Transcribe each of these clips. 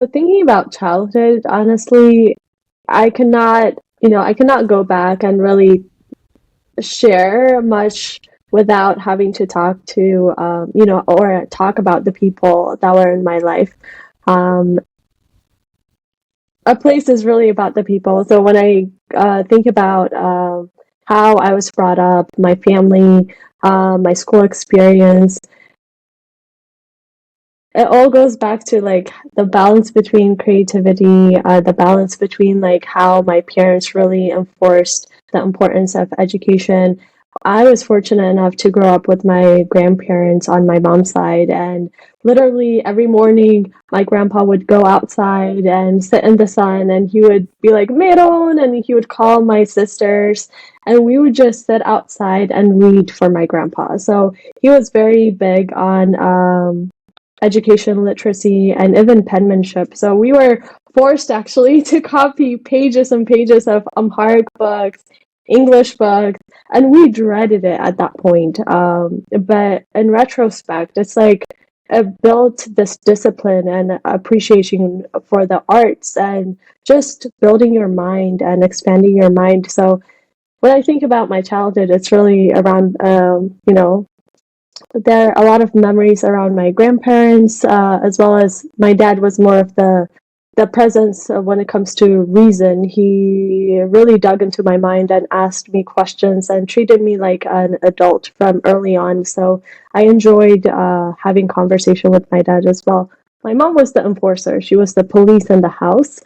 But thinking about childhood, honestly, I cannot go back and really share much without having to talk to, or talk about the people that were in my life. Um, a place is really about the people. So when I think about how I was brought up, my family, my school experience, it all goes back to like the balance between creativity, the balance between like how my parents really enforced the importance of education. I was fortunate enough to grow up with my grandparents on my mom's side, and literally every morning my grandpa would go outside and sit in the sun, and he would be like, Meron, and he would call my sisters, and we would just sit outside and read for my grandpa. So he was very big on education, literacy, and even penmanship. So we were forced actually to copy pages and pages of Amharic books, English books, and we dreaded it at that point. But in retrospect, it's like it built this discipline and appreciation for the arts and just building your mind and expanding your mind. So when I think about my childhood, it's really around, there are a lot of memories around my grandparents, as well as my dad was more of the presence when it comes to reason. He really dug into my mind and asked me questions and treated me like an adult from early on. So I enjoyed having conversation with my dad as well. My mom was the enforcer. She was the police in the house.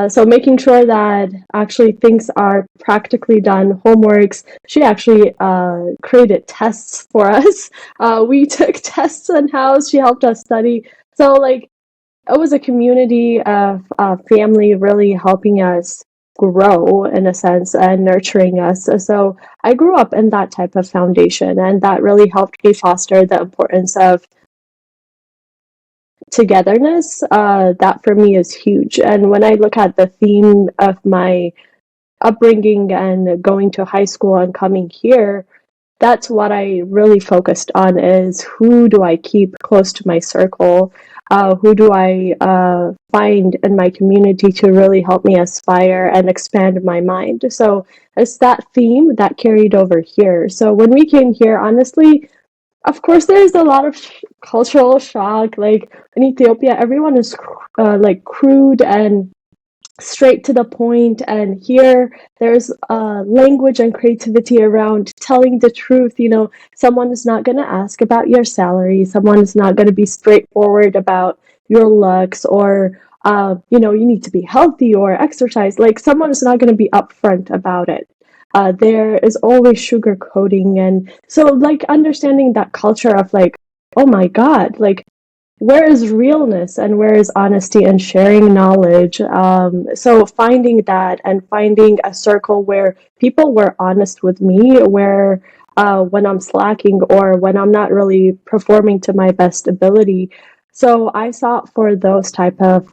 So making sure that actually things are practically done, homeworks. She actually created tests for us. We took tests in house. She helped us study. So like it was a community of family really helping us grow in a sense and nurturing us. So I grew up in that type of foundation, and that really helped me foster the importance of togetherness. That for me is huge. And when I look at the theme of my upbringing and going to high school and coming here, that's what I really focused on is who do I keep close to my circle? Who do I find in my community to really help me aspire and expand my mind? So it's that theme that carried over here. So when we came here, honestly, of course, there's a lot of cultural shock. Like in Ethiopia, everyone is like crude and straight to the point, and here there's language and creativity around telling the truth. Someone is not going to ask about your salary, someone is not going to be straightforward about your looks, or you need to be healthy or exercise. Like someone is not going to be upfront about it. There is always sugar coating, and so like understanding that culture of like, oh my god, like where is realness and where is honesty and sharing knowledge. So finding that and finding a circle where people were honest with me, where when I'm slacking or when I'm not really performing to my best ability. So I sought for those type of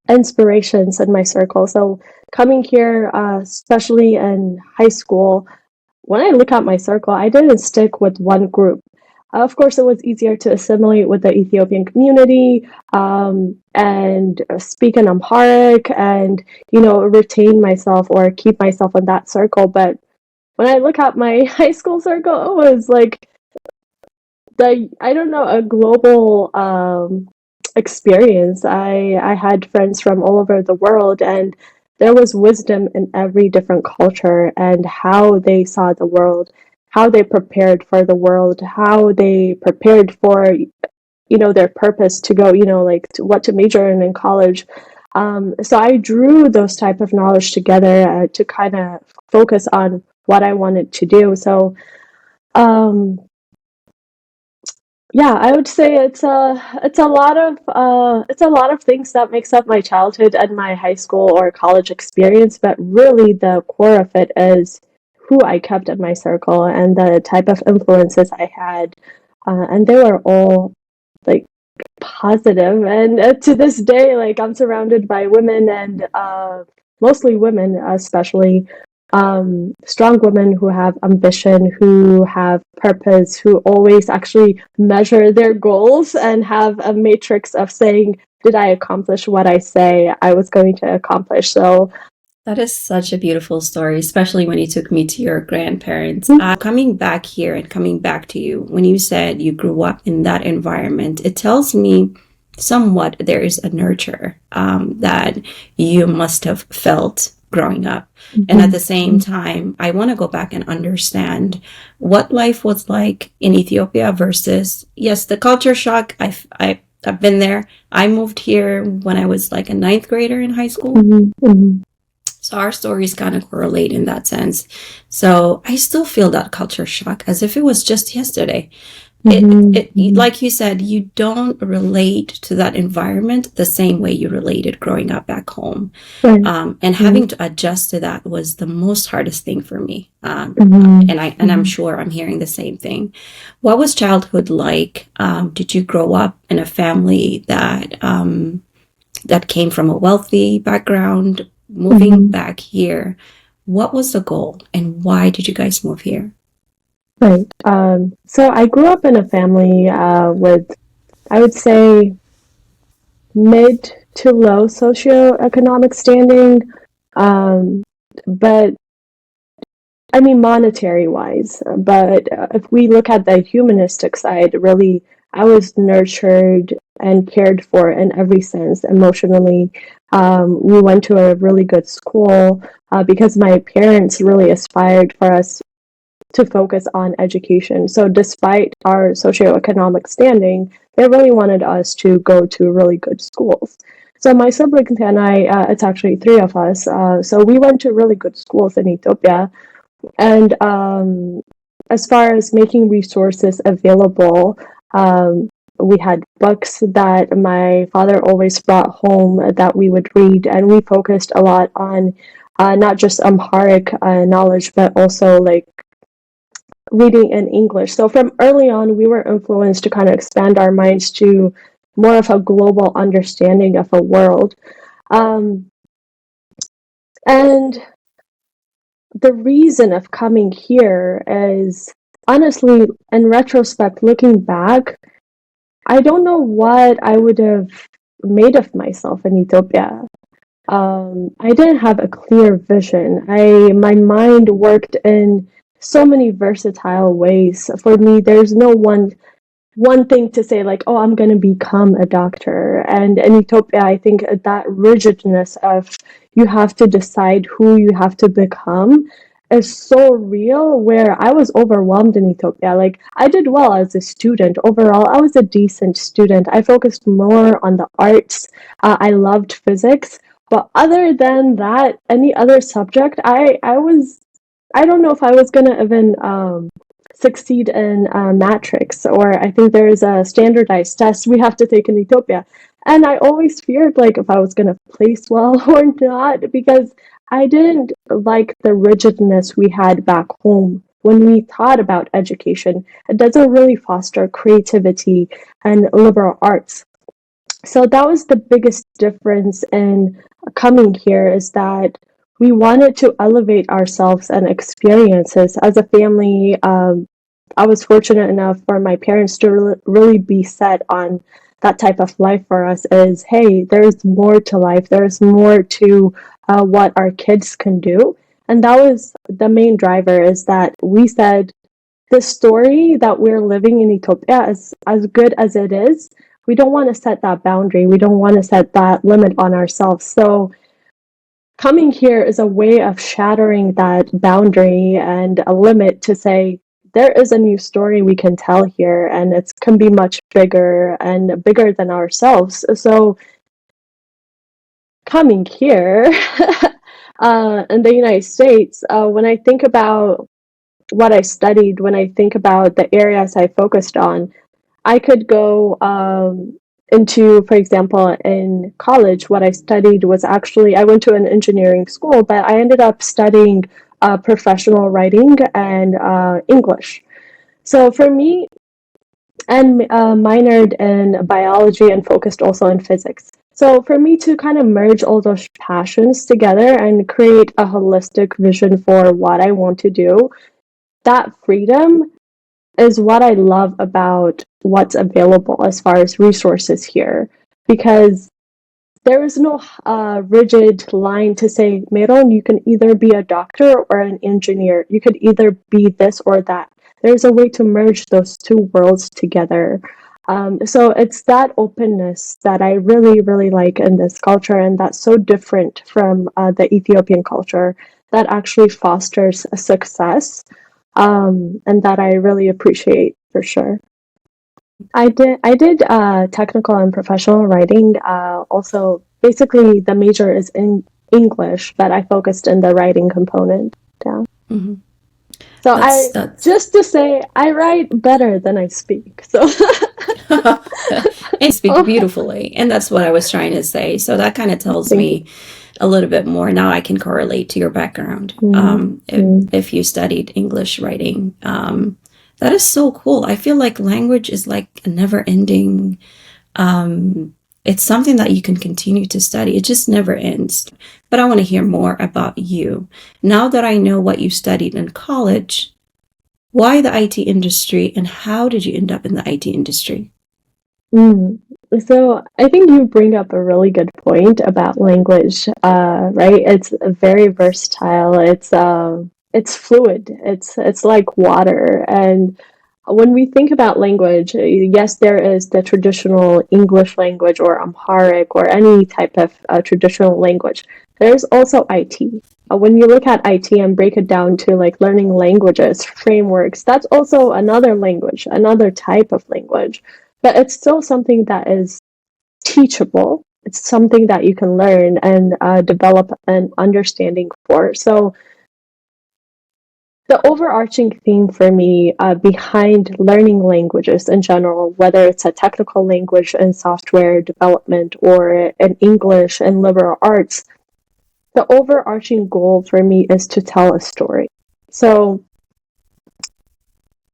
inspirations in my circle. So coming here, especially in high school, when I look at my circle, I didn't stick with one group. Of course, it was easier to assimilate with the Ethiopian community, and speak in Amharic, and retain myself or keep myself in that circle. But when I look at my high school circle, it was like I don't know, a global experience. I had friends from all over the world, and there was wisdom in every different culture and how they saw the world, how they prepared for the world, how they prepared for their purpose to go, like what to major in college. So I drew those type of knowledge together to kind of focus on what I wanted to do. So um, yeah, I would say it's a lot of things that makes up my childhood and my high school or college experience, but really the core of it is who I kept in my circle and the type of influences I had, and they were all like positive. And to this day, like I'm surrounded by women, and mostly women, especially. strong women who have ambition, who have purpose, who always actually measure their goals and have a matrix of saying, did I accomplish what I say I was going to accomplish? So that is such a beautiful story, especially when you took me to your grandparents. Coming back here and coming back to you, when you said you grew up in that environment, it tells me somewhat there is a nurture that you must have felt growing up. And at the same time, I want to go back and understand what life was like in Ethiopia versus, yes, the culture shock. I've been there. I moved here when I was like a ninth grader in high school. So our stories kind of correlate in that sense. So I still feel that culture shock as if it was just yesterday. Like you said, you don't relate to that environment the same way you related growing up back home. Right. And having to adjust to that was the most hardest thing for me. And I'm sure I'm hearing the same thing. What was childhood like? Did you grow up in a family that came from a wealthy background? Moving back here, what was the goal and why did you guys move here? Right. So I grew up in a family with, I would say, mid to low socioeconomic standing, but I mean monetary wise. But if we look at the humanistic side, really, I was nurtured and cared for in every sense emotionally. We went to a really good school because my parents really aspired for us to focus on education. So despite our socioeconomic standing, they really wanted us to go to really good schools. So my siblings and I, it's actually three of us, so we went to really good schools in Ethiopia. And as far as making resources available, we had books that my father always brought home that we would read, and we focused a lot on not just Amharic knowledge, but also like reading in English. So from early on, we were influenced to kind of expand our minds to more of a global understanding of a world. And the reason of coming here is honestly, in retrospect, looking back, I don't know what I would have made of myself in Ethiopia. I didn't have a clear vision. My mind worked in so many versatile ways. For me, there's no one thing to say like, oh, I'm going to become a doctor. And in Ethiopia, I think that rigidness of you have to decide who you have to become is so real, where I was overwhelmed in Ethiopia. Like, I did well as a student. Overall, I was a decent student. I focused more on the arts. I loved physics. But other than that, any other subject, I don't know if I was gonna even succeed in matrix, or I think there is a standardized test we have to take in Ethiopia. And I always feared like if I was gonna place well or not, because I didn't like the rigidness we had back home when we thought about education. It doesn't really foster creativity and liberal arts. So that was the biggest difference in coming here, is that we wanted to elevate ourselves and experiences as a family. I was fortunate enough for my parents to really be set on that type of life for us, is, hey, there's more to life. There's more to what our kids can do. And that was the main driver, is that we said the story that we're living in Ethiopia is as good as it is. We don't want to set that boundary. We don't want to set that limit on ourselves. So coming here is a way of shattering that boundary and a limit to say, there is a new story we can tell here, and it can be much bigger and bigger than ourselves. So coming here in the United States, when I think about what I studied, when I think about the areas I focused on, I could go into, for example, in college, what I studied was actually, I went to an engineering school, but I ended up studying professional writing and English. So for me, and minored in biology and focused also in physics. So for me to kind of merge all those passions together and create a holistic vision for what I want to do, that freedom is what I love about what's available as far as resources here. Because there is no rigid line to say, Meron, you can either be a doctor or an engineer. You could either be this or that. There's a way to merge those two worlds together. So it's that openness that I really, really like in this culture, and that's so different from the Ethiopian culture that actually fosters a success, and that I really appreciate for sure. I did technical and professional writing. Also, basically, the major is in English, but I focused in the writing component. Yeah. Hmm. So That's just to say, I write better than I speak. So and speak oh, beautifully, and that's what I was trying to say. So that kind of tells thank you. me a little bit more. Now I can correlate to your background. Mm-hmm. If you studied English writing, that is so cool. I feel like language is like a never ending. Um, it's something that you can continue to study. It just never ends. But I want to hear more about you. Now that I know what you studied in college, why the IT industry and how did you end up in the IT industry? Mm. So I think you bring up a really good point about language, right? It's very versatile. It's fluid. It's like water. And when we think about language, yes, there is the traditional English language or Amharic or any type of traditional language. There's also IT. When you look at IT and break it down to like learning languages, frameworks, that's also another language, another type of language, but it's still something that is teachable. It's something that you can learn and develop an understanding for. So the overarching theme for me behind learning languages in general, whether it's a technical language in software development or in English and liberal arts, the overarching goal for me is to tell a story. So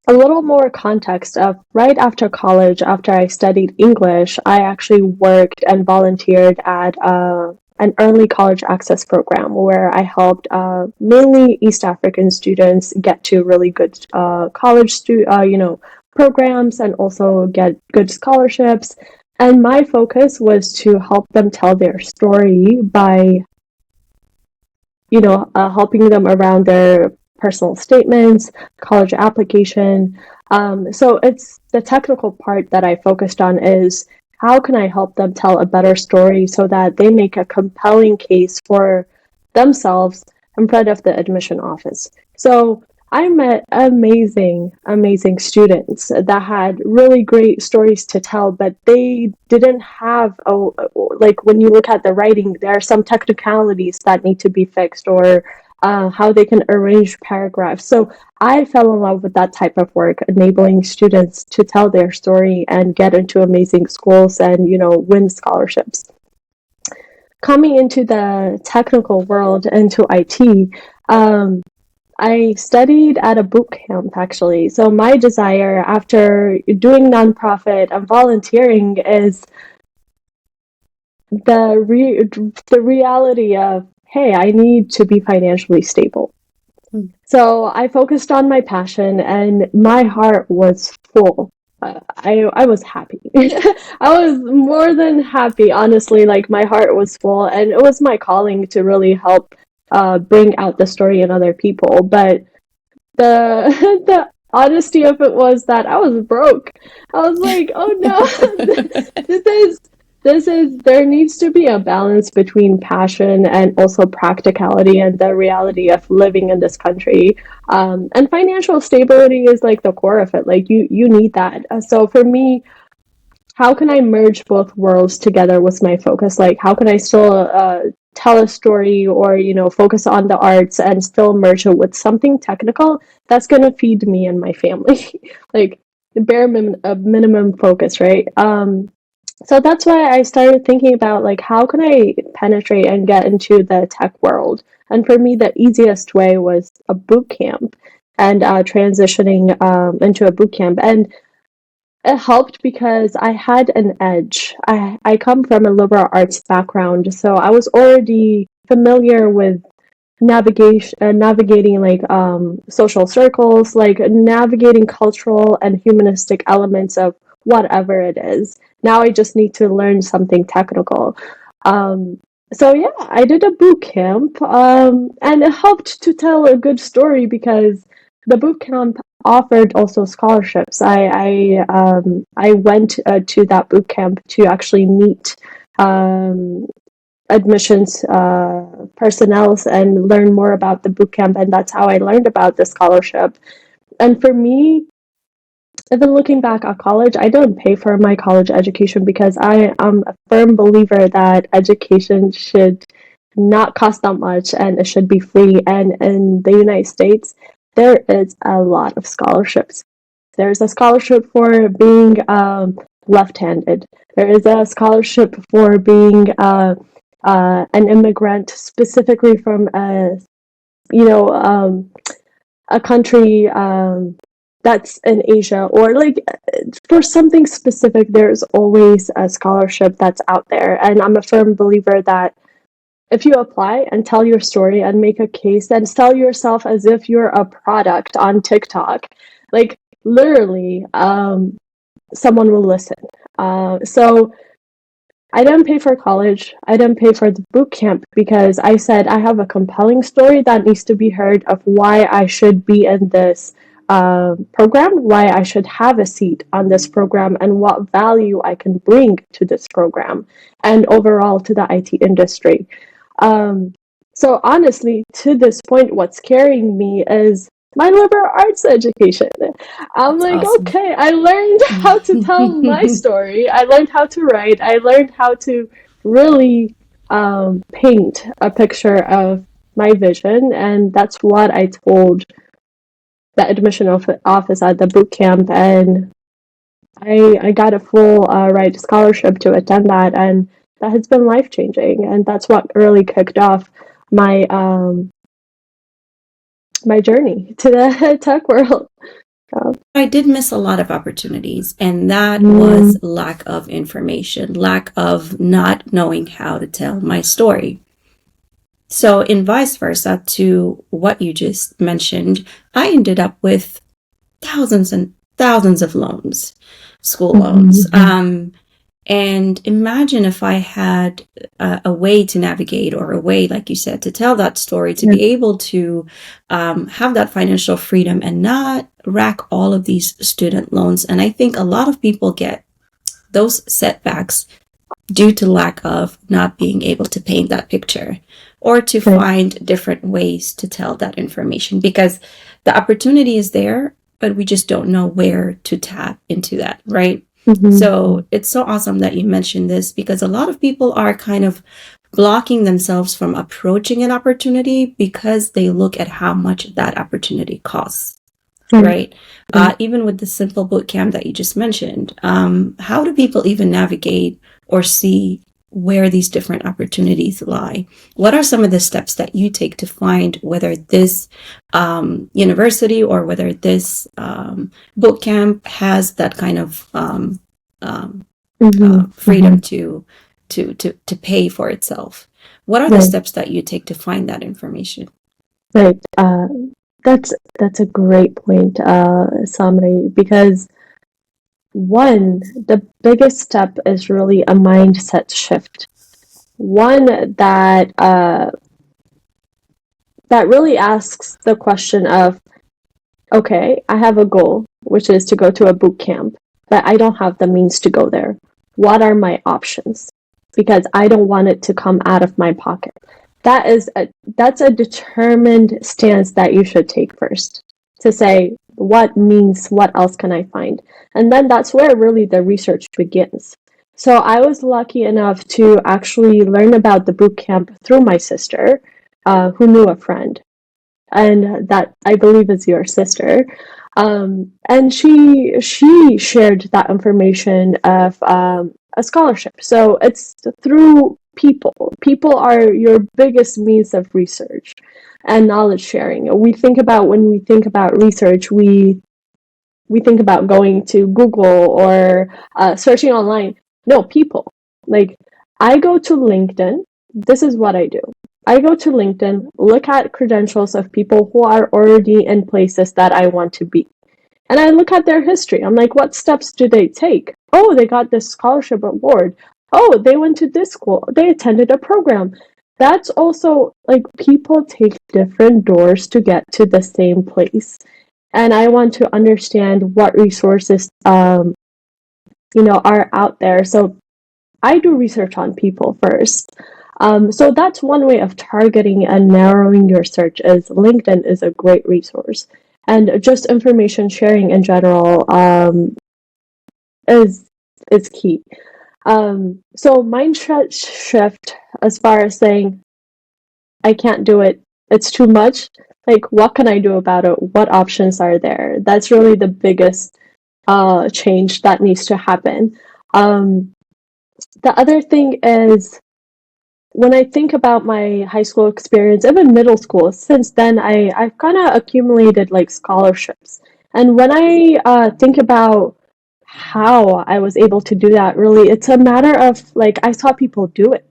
a little more context of right after college, after I studied English, I actually worked and volunteered at an early college access program where I helped mainly East African students get to really good programs and also get good scholarships. And my focus was to help them tell their story by helping them around their personal statements, college application. So it's the technical part that I focused on is how can I help them tell a better story so that they make a compelling case for themselves in front of the admission office. So I met amazing, amazing students that had really great stories to tell, but they didn't have like when you look at the writing, there are some technicalities that need to be fixed or how they can arrange paragraphs. So I fell in love with that type of work, enabling students to tell their story and get into amazing schools and win scholarships. Coming into the technical world, into IT, I studied at a boot camp actually. So my desire after doing nonprofit and volunteering is the reality of, hey, I need to be financially stable. Mm. So I focused on my passion and my heart was full. I was happy. I was more than happy, honestly. Like my heart was full, and it was my calling to really help bring out the story in other people. But the the honesty of it was that I was broke. I was like, oh no, this is there needs to be a balance between passion and also practicality and the reality of living in this country. And financial stability is like the core of it. Like you need that. So for me, how can I merge both worlds together was my focus. Like, how can I still tell a story or, focus on the arts and still merge it with something technical that's going to feed me and my family? Like, the minimum focus, right? So that's why I started thinking about, like, how can I penetrate and get into the tech world? And for me, the easiest way was a boot camp and transitioning into a boot camp. And it helped because I had an edge. I come from a liberal arts background, so I was already familiar with navigating like social circles, like navigating cultural and humanistic elements of whatever it is. Now I just need to learn something technical. Um, so yeah, I did a boot camp, and it helped to tell a good story because the boot camp offered also scholarships. I went to that boot camp to actually meet um, admissions personnel and learn more about the boot camp, and that's how I learned about the scholarship. And for me, even looking back at college, I didn't pay for my college education because I am a firm believer that education should not cost that much and it should be free. And in the United States, there is a lot of scholarships. There's a scholarship for being left-handed. There is a scholarship for being an immigrant, specifically from you know, a country that's in Asia, or like for something specific. There's always a scholarship that's out there, and I'm a firm believer that if you apply and tell your story and make a case and sell yourself as if you're a product on TikTok, like literally, someone will listen. So I didn't pay for college. I didn't pay for the boot camp because I said I have a compelling story that needs to be heard of why I should be in this program, why I should have a seat on this program, and what value I can bring to this program and overall to the IT industry. Um, so honestly, to this point, what's carrying me is my liberal arts education. I'm That's like, awesome. okay, I learned how to tell my story. I learned how to write. I learned how to really paint a picture of my vision, and that's what I told the admission office at the boot camp, and I got a full ride scholarship to attend that, and that has been life changing, and that's what really kicked off my my journey to the tech world. I did miss a lot of opportunities, and that Mm, was lack of information, lack of not knowing how to tell my story. So, in vice versa to what you just mentioned, I ended up with thousands and thousands of loans, school loans. mhm, And imagine if I had a way to navigate, or a way, like you said, to tell that story, to yeah, be able to have that financial freedom and not rack all of these student loans. And I think a lot of people get those setbacks due to lack of not being able to paint that picture, or to right, find different ways to tell that information, because the opportunity is there, but we just don't know where to tap into that, right? mhm, So it's so awesome that you mentioned this, because a lot of people are kind of blocking themselves from approaching an opportunity because they look at how much that opportunity costs, right, right? right. Even with the simple boot camp that you just mentioned, how do people even navigate or see where these different opportunities lie? What are some of the steps that you take to find whether this university, or whether this boot camp has that kind of um, Mhm, freedom mhm, to pay for itself? What are the right, steps that you take to find that information? right. That's a great point, Samri, because one, the biggest step is really a mindset shift. One that really asks the question of, okay, I have a goal, which is to go to a boot camp, but I don't have the means to go there. What are my options? Because I don't want it to come out of my pocket. That's a determined stance that you should take first, to say what else can I find? And then that's where really the research begins. So I was lucky enough to actually learn about the boot camp through my sister, who knew a friend, and that I believe is your sister. And she shared that information of a scholarship. So it's through people. People are your biggest means of research and knowledge sharing. When we think about research, we we think about going to Google or searching online. No, people. Like, I go to LinkedIn. This is what I do. I go to LinkedIn, look at credentials of people who are already in places that I want to be. And I look at their history. I'm like, what steps do they take? Oh, they got this scholarship award. Oh, they went to this school. They attended a program. That's also like people take different doors to get to the same place. And I want to understand what resources, are out there. So I do research on people first. So that's one way of targeting and narrowing your search is LinkedIn is a great resource. And just information sharing in general is key. So shift as far as saying, I can't do it, it's too much. Like, what can I do about it? What options are there? That's really the biggest change that needs to happen. The other thing is, when I think about my high school experience, even middle school, since then I've kind of accumulated like scholarships. And when I think about how I was able to do that, really, it's a matter of like I saw people do it.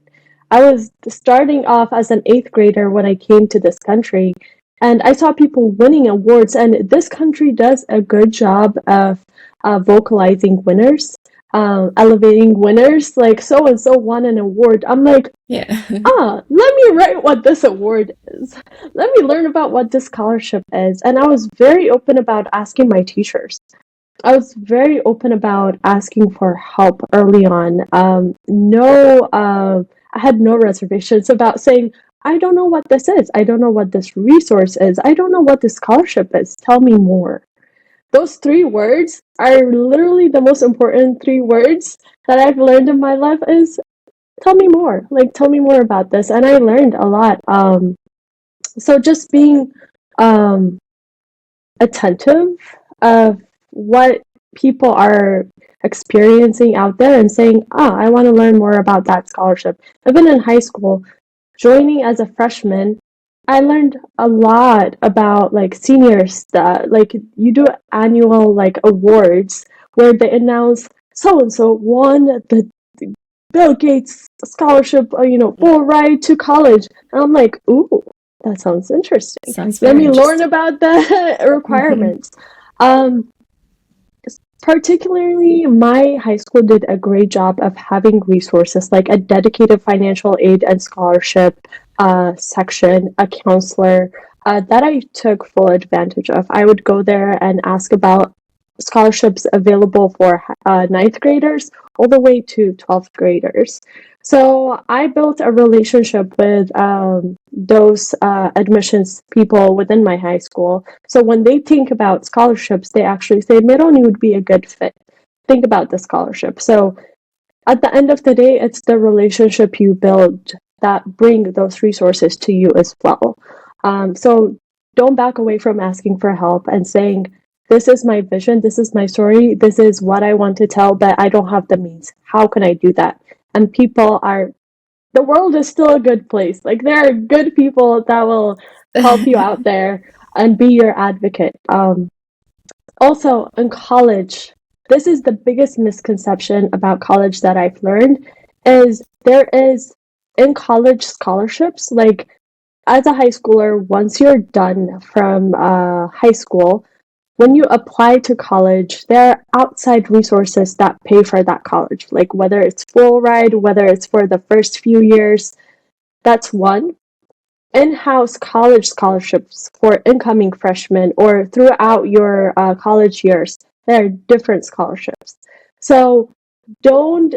I was starting off as an eighth grader when I came to this country, and I saw people winning awards. And this country does a good job of vocalizing winners, elevating winners. Like so and so won an award. I'm like, Yeah. let me write what this award is. Let me learn about what this scholarship is. And I was very open about asking my teachers. I was very open about asking for help early on. I had no reservations about saying, I don't know what this is. I don't know what this resource is. I don't know what this scholarship is. Tell me more. Those 3 words are literally the most important 3 words that I've learned in my life is tell me more. Like, tell me more about this. And I learned a lot. So just being um, attentive of what people are experiencing out there and saying, I want to learn more about that scholarship. Even in high school, joining as a freshman, I learned a lot about like senior stuff. Like you do annual like awards where they announce so and so won the Bill Gates scholarship, full ride to college. And I'm like, ooh, that sounds interesting. Sounds Let very me learn interesting. about the requirements. Um, Particularly, my high school did a great job of having resources like a dedicated financial aid and scholarship section, a counselor that I took full advantage of. I would go there and ask about scholarships available for ninth graders all the way to 12th graders. So I built a relationship with those admissions people within my high school. So when they think about scholarships, they actually say, Meron would be a good fit. Think about the scholarship. So at the end of the day, it's the relationship you build that bring those resources to you as well. So don't back away from asking for help and saying, this is my vision, this is my story, this is what I want to tell, but I don't have the means. How can I do that? And the world is still a good place. Like there are good people that will help you out there and be your advocate. Also, in college, this is the biggest misconception about college that I've learned is there is in college scholarships. Like as a high schooler, once you're done from high school, when you apply to college, there are outside resources that pay for that college, like whether it's full ride, whether it's for the first few years. That's one. In-house college scholarships for incoming freshmen or throughout your college years, there are different scholarships. So don't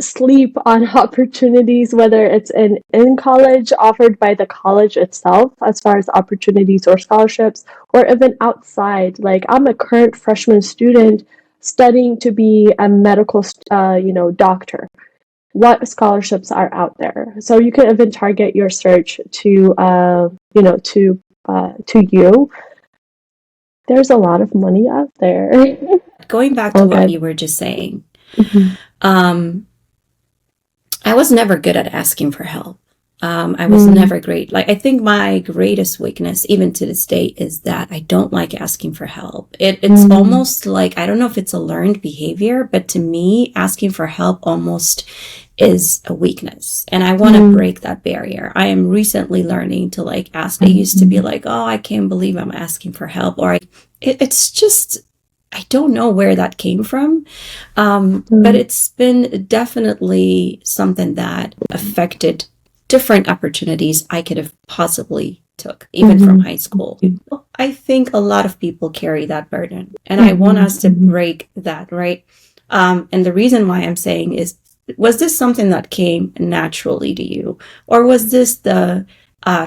sleep on opportunities, whether it's in college offered by the college itself as far as opportunities or scholarships, or even outside. Like I'm a current freshman student studying to be a medical doctor. What scholarships are out there? So you can even target your search to you. There's a lot of money out there. Going back to what you were just saying, Mhm. I was never good at asking for help. I was never great. Like, I think my greatest weakness, even to this day, is that I don't like asking for help. It's almost like, I don't know if it's a learned behavior, but to me, asking for help almost is a weakness. And I want to break that barrier. I am recently learning to like ask. I used to be like, oh, I can't believe I'm asking for help. Or it's just, I don't know where that came from. But it's been definitely something that affected different opportunities I could have possibly took, even from high school. I think a lot of people carry that burden, and I want us to break that, right? And the reason why I'm saying is, was this something that came naturally to you, or was this the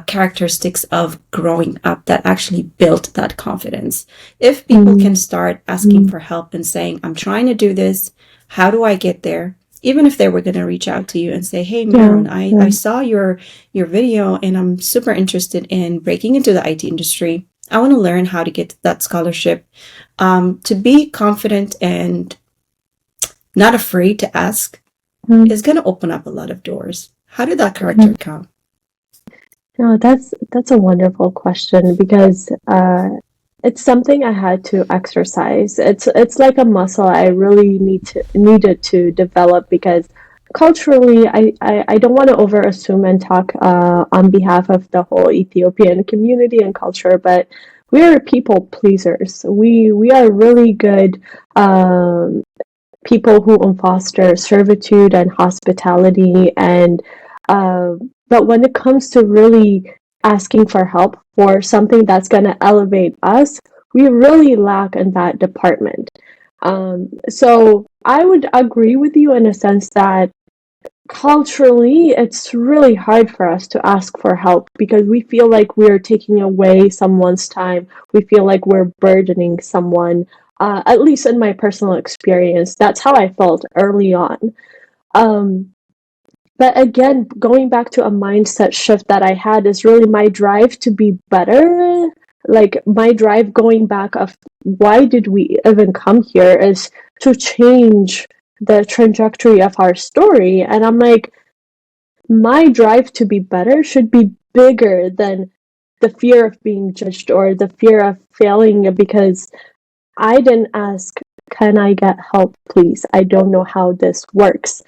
characteristics of growing up that actually built that confidence? If people can start asking for help and saying, I'm trying to do this, how do I get there? Even if they were going to reach out to you and say, hey, Meron, I saw your video and I'm super interested in breaking into the IT industry. I want to learn how to get that scholarship. To be confident and not afraid to ask is going to open up a lot of doors. How did that character come? No, that's a wonderful question because it's something I had to exercise. It's like a muscle I really needed to develop because culturally I don't want to overassume and talk on behalf of the whole Ethiopian community and culture, but we are people pleasers. We are really good people who foster servitude and hospitality and but when it comes to really asking for help for something that's going to elevate us, we really lack in that department. So I would agree with you in a sense that culturally it's really hard for us to ask for help because we feel like we're taking away someone's time. We feel like we're burdening someone. At least in my personal experience, that's how I felt early on. Um, but again, going back to a mindset shift that I had is really my drive to be better. Like my drive going back of why did we even come here is to change the trajectory of our story. And I'm like, my drive to be better should be bigger than the fear of being judged or the fear of failing because I didn't ask, can I get help, please? I don't know how this works.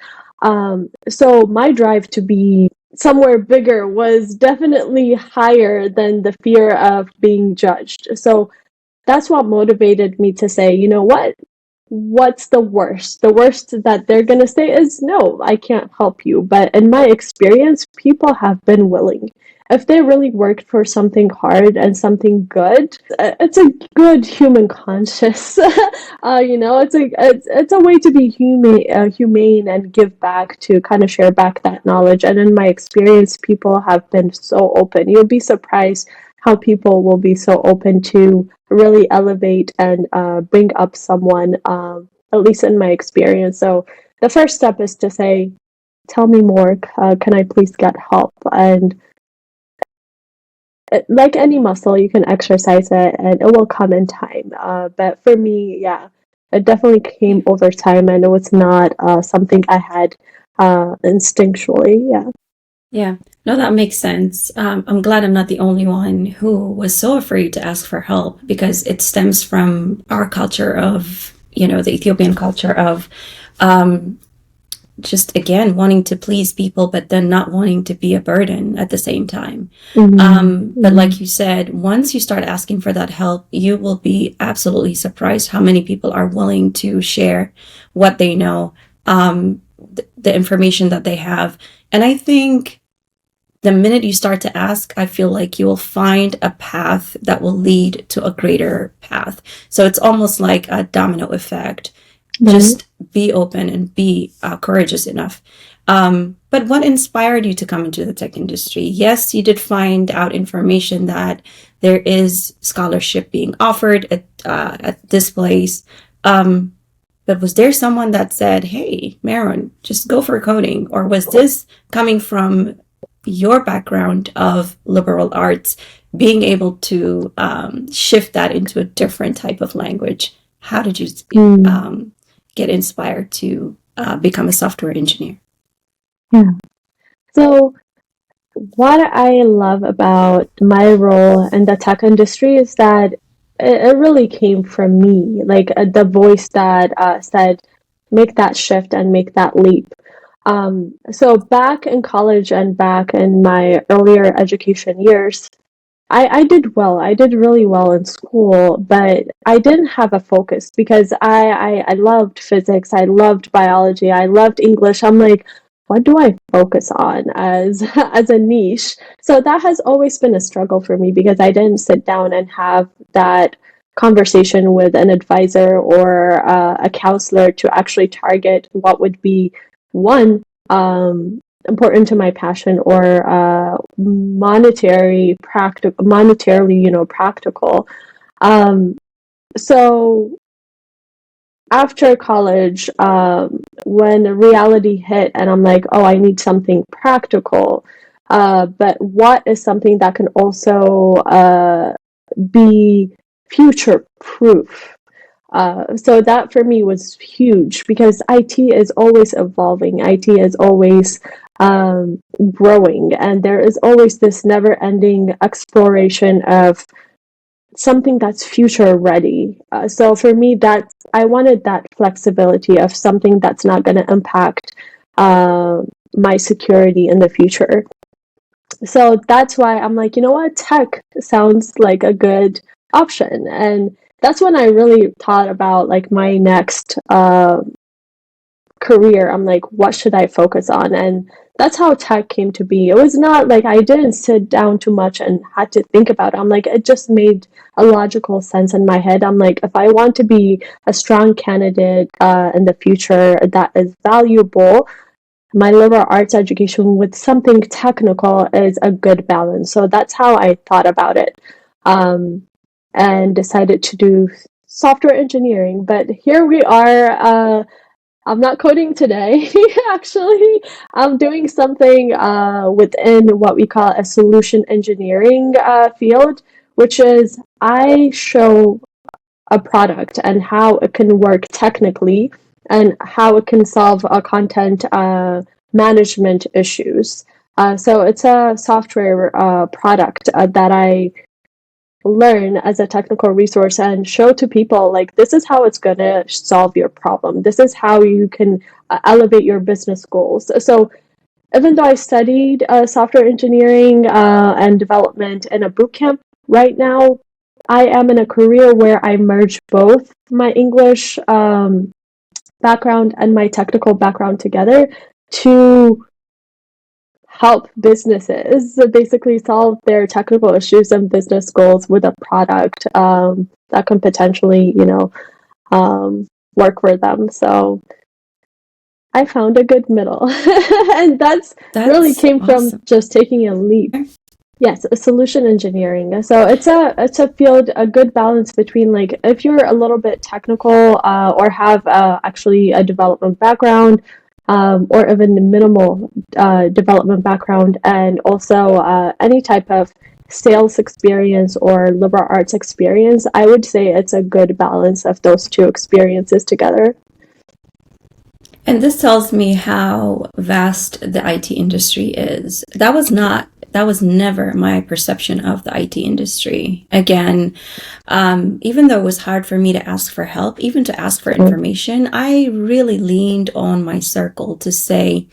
So my drive to be somewhere bigger was definitely higher than the fear of being judged. So that's what motivated me to say, you know what? What's the worst? The worst that they're going to say is, no, I can't help you. But in my experience, people have been willing. If they really worked for something hard and something good, it's a good human conscience. It's a way to be humane and give back to kind of share back that knowledge. And in my experience, people have been so open. You'll be surprised how people will be so open to really elevate and bring up someone, at least in my experience. So the first step is to say, tell me more. Can I please get help? And like any muscle, you can exercise it and it will come in time. But for me, yeah, it definitely came over time and it was not something I had instinctually. Yeah. Yeah, no, that makes sense. I'm glad I'm not the only one who was so afraid to ask for help because it stems from our culture of, the Ethiopian culture of just, again, wanting to please people, but then not wanting to be a burden at the same time. But like you said, once you start asking for that help, you will be absolutely surprised how many people are willing to share what they know, the information that they have. And I think the minute you start to ask, I feel like you will find a path that will lead to a greater path. So it's almost like a domino effect. Just be open and be courageous enough. But what inspired you to come into the tech industry? Yes, you did find out information that there is scholarship being offered at this place. But was there someone that said, hey, Meron, just go for coding? Or was this coming from your background of liberal arts, being able to shift that into a different type of language? How did you get inspired to become a software engineer? Yeah. So what I love about my role in the tech industry is that it really came from me, like the voice that said, make that shift and make that leap. So back in college and back in my earlier education years, I did well. I did really well in school, but I didn't have a focus because I loved physics, I loved biology, I loved English. I'm like, what do I focus on as as a niche? So that has always been a struggle for me because I didn't sit down and have that conversation with an advisor or a counselor to actually target what would be one important to my passion or monetarily, practical. Um, so after college, when reality hit, and I'm like, oh, I need something practical. But what is something that can also be future proof? So that for me was huge because IT is always evolving. IT is always growing, and there is always this never-ending exploration of something that's future ready. So for me, that I wanted that flexibility of something that's not going to impact uh, my security in the future. So that's why I'm like, you know what, tech sounds like a good option, and that's when I really thought about like my next career. I'm like, what should I focus on? And that's how tech came to be. It was not like I didn't sit down too much and had to think about it. I'm like, it just made a logical sense in my head. I'm like, if I want to be a strong candidate in the future that is valuable, my liberal arts education with something technical is a good balance. So that's how I thought about it, um, and decided to do software engineering. But here we are. I'm not coding today. Actually, I'm doing something within what we call a solution engineering field, which is I show a product and how it can work technically and how it can solve content management issues. So it's a software product that I learn as a technical resource and show to people like this is how it's going to solve your problem. This is how you can elevate your business goals. So even though I studied software engineering and development in a bootcamp, right now I am in a career where I merge both my English background and my technical background together to help businesses basically solve their technical issues and business goals with a product that can potentially, work for them. So I found a good middle, and that's really That's came from awesome. just taking a leap. Yes, solution engineering. So it's a field, a good balance between like if you're a little bit technical or have actually a development background, or even a minimal development background, and also any type of sales experience or liberal arts experience. I would say it's a good balance of those two experiences together. And this tells me how vast the IT industry is. That was never my perception of the IT industry. Again, even though it was hard for me to ask for help, even to ask for information, I really leaned on my circle to say,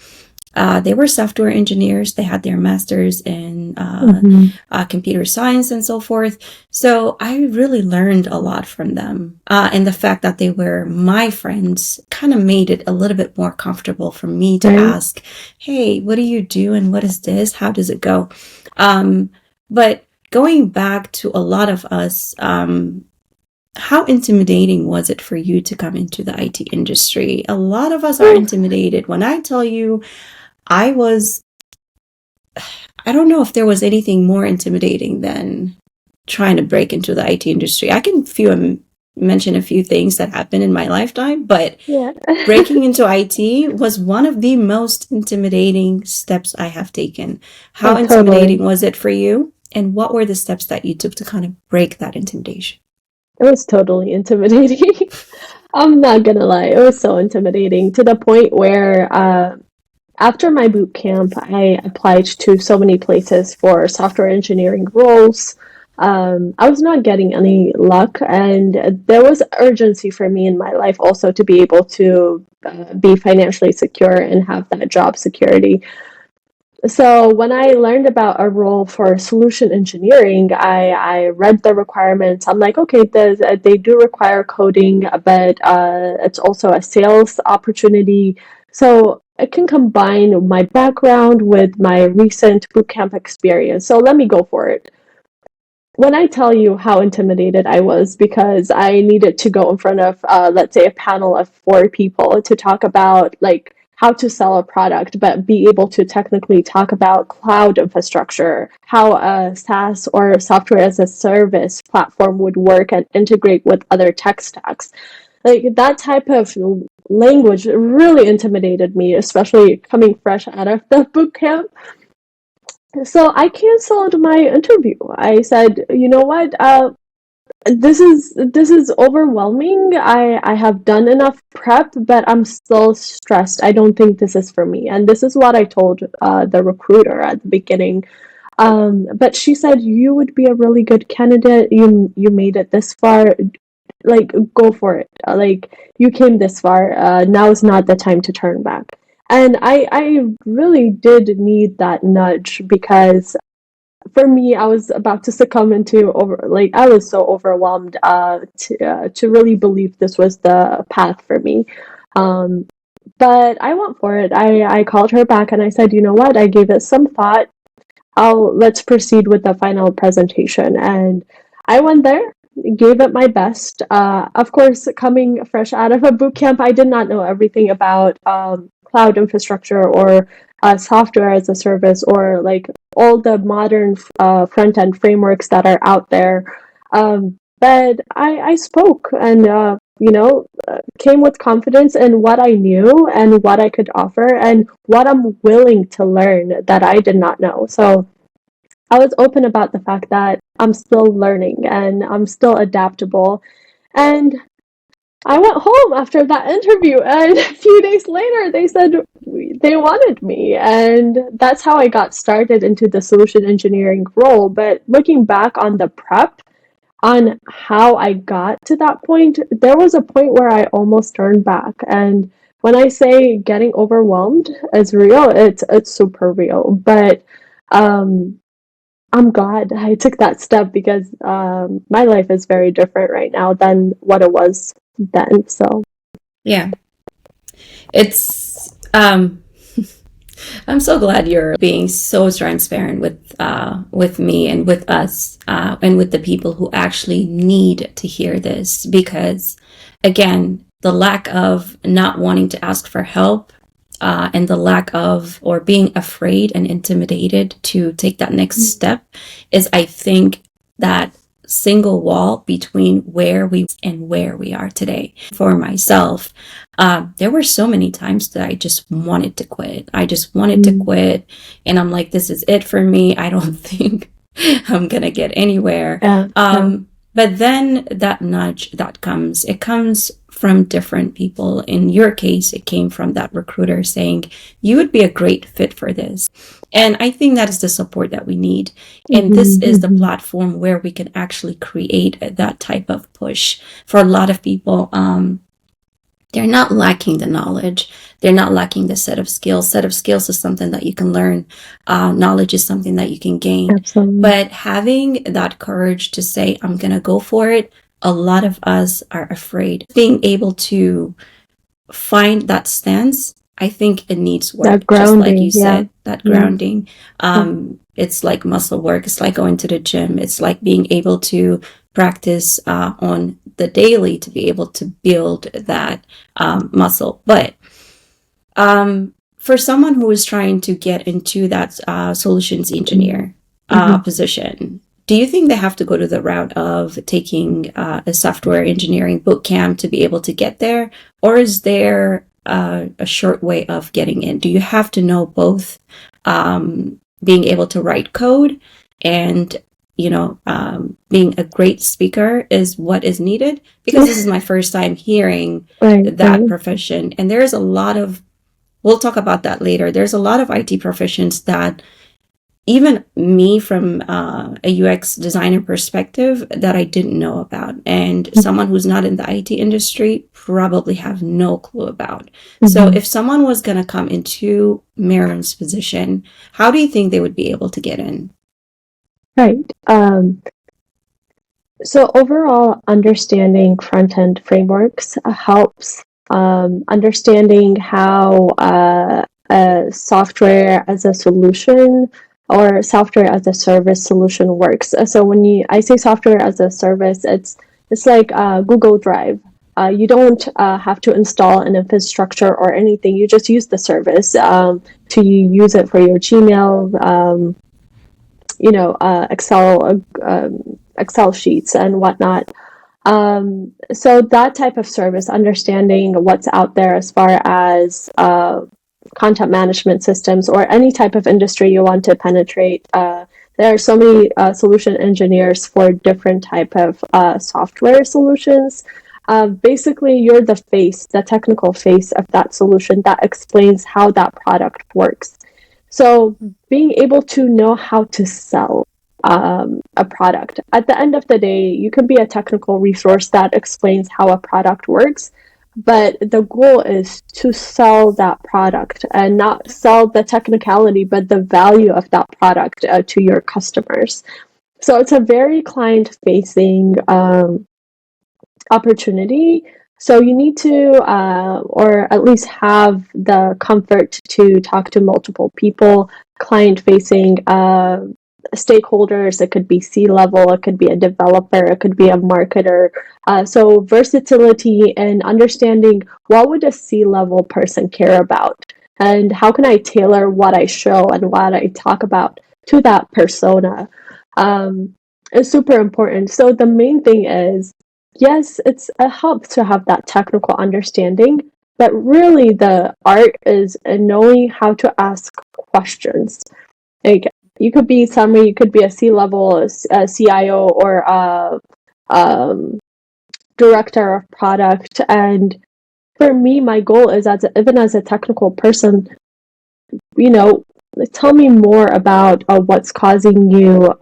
they were software engineers. They had their masters in computer science and so forth. So I really learned a lot from them. And the fact that they were my friends kind of made it a little bit more comfortable for me to ask, hey, what do you do? And what is this? How does it go? But going back to a lot of us, how intimidating was it for you to come into the IT industry? A lot of us are intimidated. When I tell you, I was, I don't know if there was anything more intimidating than trying to break into the IT industry. I can mention a few things that happened in my lifetime, but Yeah. breaking into IT was one of the most intimidating steps I have taken. How intimidating was it for you? And what were the steps that you took to kind of break that intimidation? It was totally intimidating. I'm not gonna lie, it was so intimidating to the point where after my boot camp, I applied to so many places for software engineering roles. I was not getting any luck, and there was urgency for me in my life also to be able to be financially secure and have that job security. So when I learned about a role for solution engineering, I read the requirements. I'm like, okay, they do require coding, but it's also a sales opportunity. So I can combine my background with my recent bootcamp experience. So let me go for it. When I tell you how intimidated I was because I needed to go in front of, let's say, a panel of 4 people to talk about like how to sell a product, but be able to technically talk about cloud infrastructure, how a SaaS or software as a service platform would work and integrate with other tech stacks. Like that type of language really intimidated me, especially coming fresh out of the boot camp. So I canceled my interview. I said, you know what? This is overwhelming. I have done enough prep, but I'm still stressed. I don't think this is for me. And this is what I told the recruiter at the beginning. But she said you would be a really good candidate. You made it this far. Like go for it. Like you came this far. Now is not the time to turn back. And I really did need that nudge because for me, I was about to succumb into I was so overwhelmed to really believe this was the path for me. Um, but I went for it. I called her back and I said, you know what? I gave it some thought. Let's proceed with the final presentation. And I went there, gave it my best. Of course, coming fresh out of a boot camp, I did not know everything about cloud infrastructure or software as a service or like all the modern front end frameworks that are out there. But I spoke and came with confidence in what I knew and what I could offer and what I'm willing to learn that I did not know. So I was open about the fact that I'm still learning and I'm still adaptable. And I went home after that interview, and a few days later, they said they wanted me. And that's how I got started into the solution engineering role. But looking back on the prep, on how I got to that point, there was a point where I almost turned back. And when I say getting overwhelmed is real, it's super real. But um, I'm glad I took that step because my life is very different right now than what it was then. So Yeah. It's I'm so glad you're being so transparent with me and with us and with the people who actually need to hear this because again, the lack of not wanting to ask for help and the lack of or being afraid and intimidated to take that next step is I think that single wall between where we and where we are today. For myself, there were so many times that I just wanted to quit. I just wanted to quit, and I'm like, this is it for me. I don't think I'm gonna get anywhere. But then that nudge that comes, it comes from different people. In your case, it came from that recruiter saying, you would be a great fit for this. And I think that is the support that we need. And this is the platform where we can actually create that type of push for a lot of people. They're not lacking the knowledge. They're not lacking the set of skills. Set of skills is something that you can learn. Knowledge is something that you can gain. absolutely. But having that courage to say, I'm going to go for it, a lot of us are afraid. Being able to find that stance, I think it needs work. That Just like grounding, you said, that grounding. Yeah. It's like muscle work. It's like going to the gym. It's like being able to practice on the daily to be able to build that muscle. But for someone who is trying to get into that solutions engineer position, do you think they have to go to the route of taking a software engineering bootcamp to be able to get there? Or is there a short way of getting in? Do you have to know both being able to write code and being a great speaker is what is needed? Because this is my first time hearing that profession, and there is a lot of we'll talk about that later. There's a lot of IT professions that even me from a UX designer perspective that I didn't know about, and someone who's not in the IT industry probably have no clue about. So if someone was going to come into Meron's position, how do you think they would be able to get in? Right. So overall, understanding front-end frameworks helps. Understanding how software as a solution or software as a service solution works. So when I say software as a service, it's like Google Drive. You don't have to install an infrastructure or anything. You just use the service to use it for your Gmail, Excel sheets and whatnot. So that type of service, understanding what's out there as far as content management systems or any type of industry you want to penetrate. There are so many solution engineers for different type of software solutions. Basically, you're the technical face of that solution that explains how that product works. So being able to know how to sell a product. At the end of the day, you can be a technical resource that explains how a product works, but the goal is to sell that product and not sell the technicality, but the value of that product to your customers. So it's a very client-facing opportunity. So you need to, or at least have the comfort to talk to multiple people, client-facing stakeholders. It could be C-level, it could be a developer, it could be a marketer. So versatility and understanding what would a C-level person care about, and how can I tailor what I show and what I talk about to that persona is super important. So the main thing is, yes, it's a help to have that technical understanding, but really the art is in knowing how to ask questions. Like, you could be somebody, you could be a C-level, a CIO, or a director of product. And for me, my goal is, even as a technical person, tell me more about what's causing you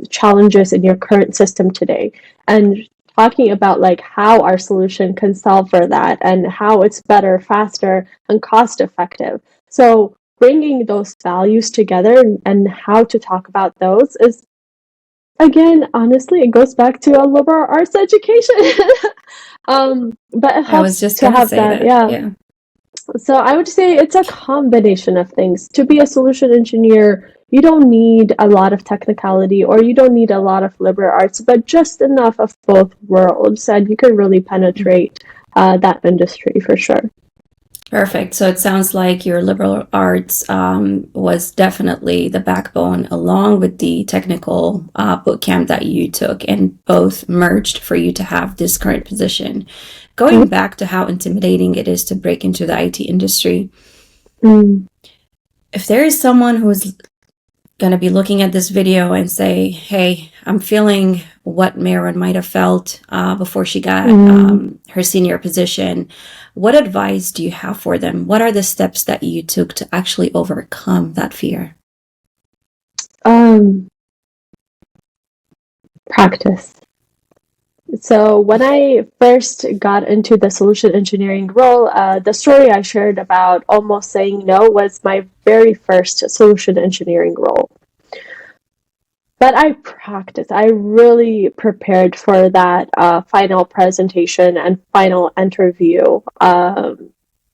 challenges in your current system today, and talking about like how our solution can solve for that and how it's better, faster, and cost effective. So bringing those values together and how to talk about those is, again, honestly, it goes back to a liberal arts education. But it I was helps just to going to have say that, that. yeah. Yeah. So I would say it's a combination of things. To be a solution engineer, you don't need a lot of technicality or you don't need a lot of liberal arts, but just enough of both worlds, and you can really penetrate that industry for sure. Perfect. So it sounds like your liberal arts was definitely the backbone, along with the technical bootcamp that you took, and both merged for you to have this current position. Going back to how intimidating it is to break into the IT industry, if there is someone who's going to be looking at this video and say, hey, I'm feeling what Meron might have felt before she got her senior position, what advice do you have for them? What are the steps that you took to actually overcome that fear? Practice. So when I first got into the solution engineering role, the story I shared about almost saying no was my very first solution engineering role. But I practiced. I really prepared for that final presentation and final interview. And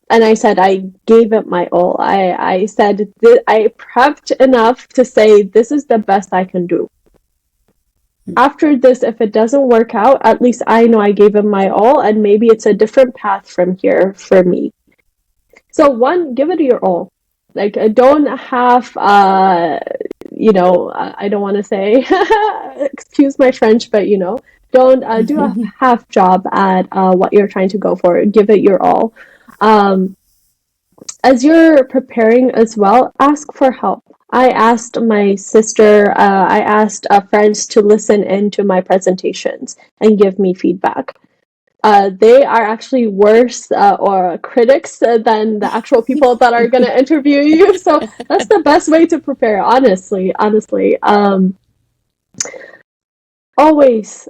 I said I gave it my all. I said I prepped enough to say this is the best I can do. After this, if it doesn't work out, at least I know I gave it my all, and maybe it's a different path from here for me. So one, give it your all. Like, don't have, I don't want to say, excuse my French, but, don't do a half job at what you're trying to go for. Give it your all. As you're preparing as well, ask for help. I asked my sister, I asked friends to listen in to my presentations and give me feedback. They are actually worse or critics than the actual people that are going to interview you. So that's the best way to prepare, honestly. Honestly, always,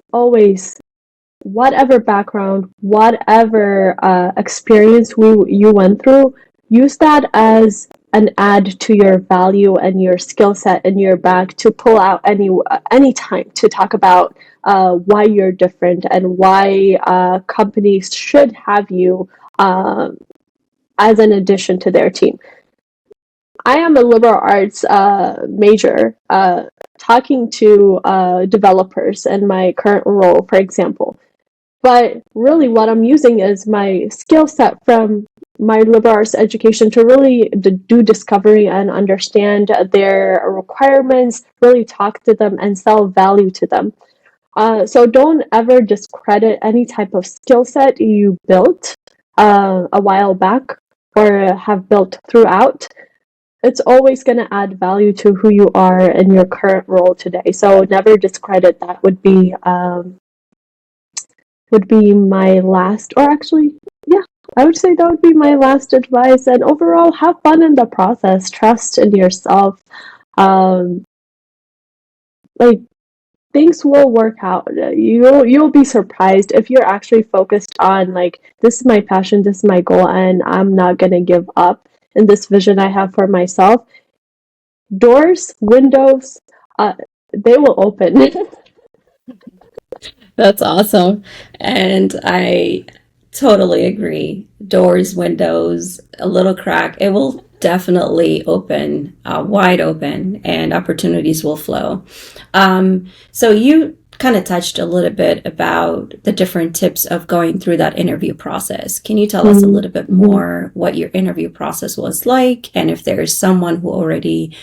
whatever background, whatever experience you went through, use that as an add to your value and your skill set in your bag to pull out any time to talk about why you're different and why companies should have you as an addition to their team. I am a liberal arts major, talking to developers in my current role, for example. But really, what I'm using is my skill set from my liberal arts education to really do discovery and understand their requirements, really talk to them and sell value to them. So don't ever discredit any type of skill set you built a while back or have built throughout. It's always going to add value to who you are in your current role today. So never discredit that would be my last, or actually, yeah, I would say that would be my last advice. And overall, have fun in the process. Trust in yourself. Um, like things will work out. You'll be surprised if you're actually focused on like this is my passion, this is my goal, and I'm not gonna give up. And this vision I have for myself, doors, windows, uh, they will open. That's awesome. And I totally agree. Doors, windows, a little crack, it will definitely open, wide open, and opportunities will flow. So you kind of touched a little bit about the different tips of going through that interview process. Can you tell us a little bit more what your interview process was like, and if there's someone who already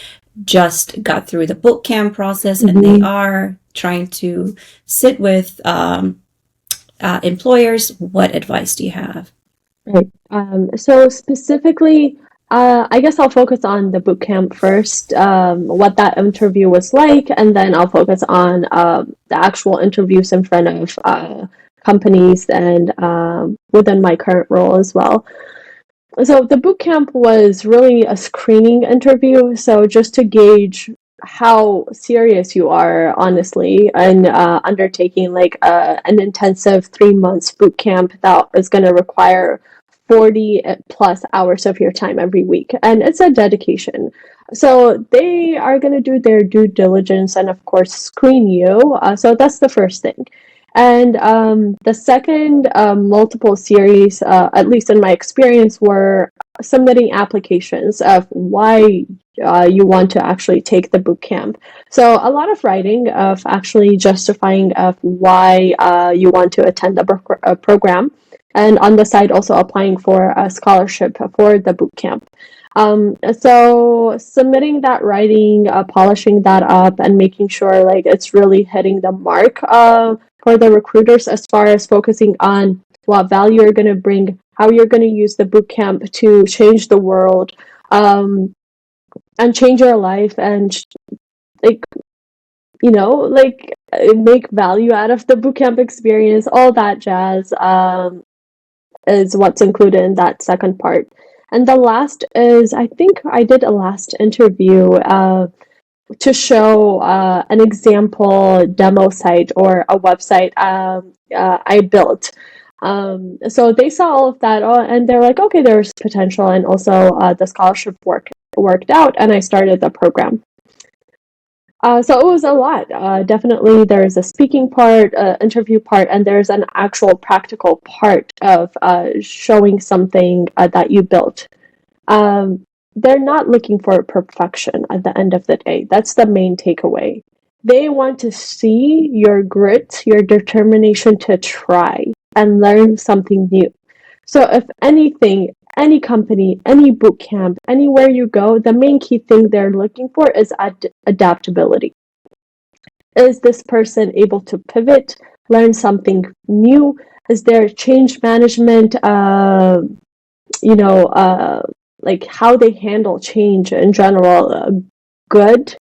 just got through the boot camp process and they are trying to sit with employers, what advice do you have? Right. So specifically, I guess I'll focus on the boot camp first, what that interview was like, and then I'll focus on the actual interviews in front of companies and within my current role as well. So the boot camp was really a screening interview, so just to gauge how serious you are, honestly, and undertaking like an intensive 3 months boot camp that is going to require 40 plus hours of your time every week, and it's a dedication. So they are going to do their due diligence and of course screen you. So that's the first thing. And the second multiple series, at least in my experience, were submitting applications of why you want to actually take the boot camp. So a lot of writing of actually justifying of why you want to attend the program, and on the side also applying for a scholarship for the boot camp. So submitting that writing, polishing that up, and making sure like it's really hitting the mark for the recruiters as far as focusing on what value you're going to bring, how you're going to use the boot camp to change the world, and change your life, and like like make value out of the boot camp experience. All that jazz is what's included in that second part. And the last is, I think I did a last interview to show an example demo site or a website I built. So they saw all of that, and they're like, okay, there's potential, and also the scholarship worked out, and I started the program. So it was a lot. Definitely, there's a speaking part, interview part, and there's an actual practical part of showing something that you built. Um, they're not looking for perfection at the end of the day. That's the main takeaway. They want to see your grit, your determination to try and learn something new. So, if anything, any company, any boot camp, anywhere you go, the main key thing they're looking for is adaptability. Is this person able to pivot, learn something new? Is there change management? You know, like how they handle change in general, good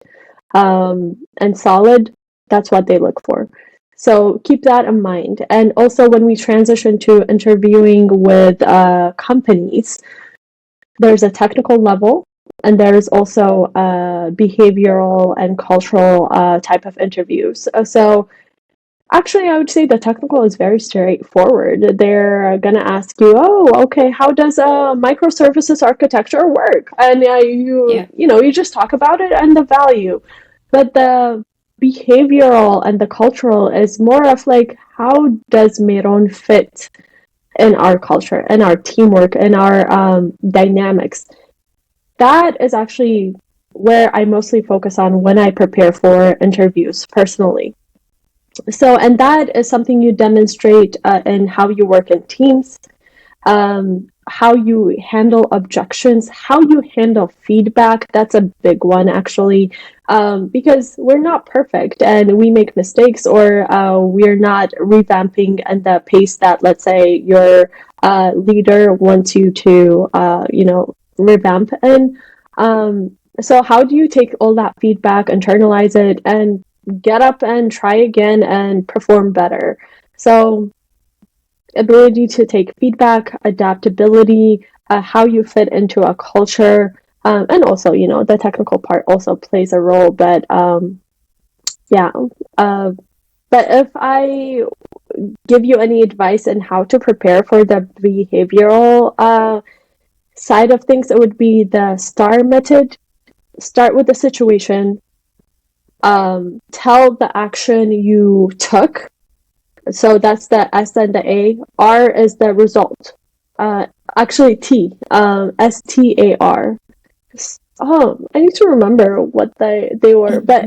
and solid. That's what they look for. So keep that in mind. And also, when we transition to interviewing with companies, there's a technical level, and there's also behavioral and cultural type of interviews. So actually, I would say the technical is very straightforward. They're gonna ask you, "Oh, okay, how does microservices architecture work?" And Yeah. you just talk about it and the value. But the behavioral and the cultural is more of like, how does Meron fit in our culture, in our teamwork, in our dynamics? That is actually where I mostly focus on when I prepare for interviews personally. So, and that is something you demonstrate in how you work in teams, how you handle objections, how you handle feedback. That's a big one, actually, because we're not perfect and we make mistakes, or we're not revamping at the pace that, let's say, your leader wants you to, revamp in. So, how do you take all that feedback, internalize it, and get up and try again and perform better? So, ability to take feedback, adaptability, how you fit into a culture, and also, the technical part also plays a role. But yeah, uh, but if I give you any advice on how to prepare for the behavioral side of things, it would be the STAR method. Start with the situation, tell the action you took. So that's the S and the A. R is the result. Uh, actually, STAR. Oh, I need to remember what they were. But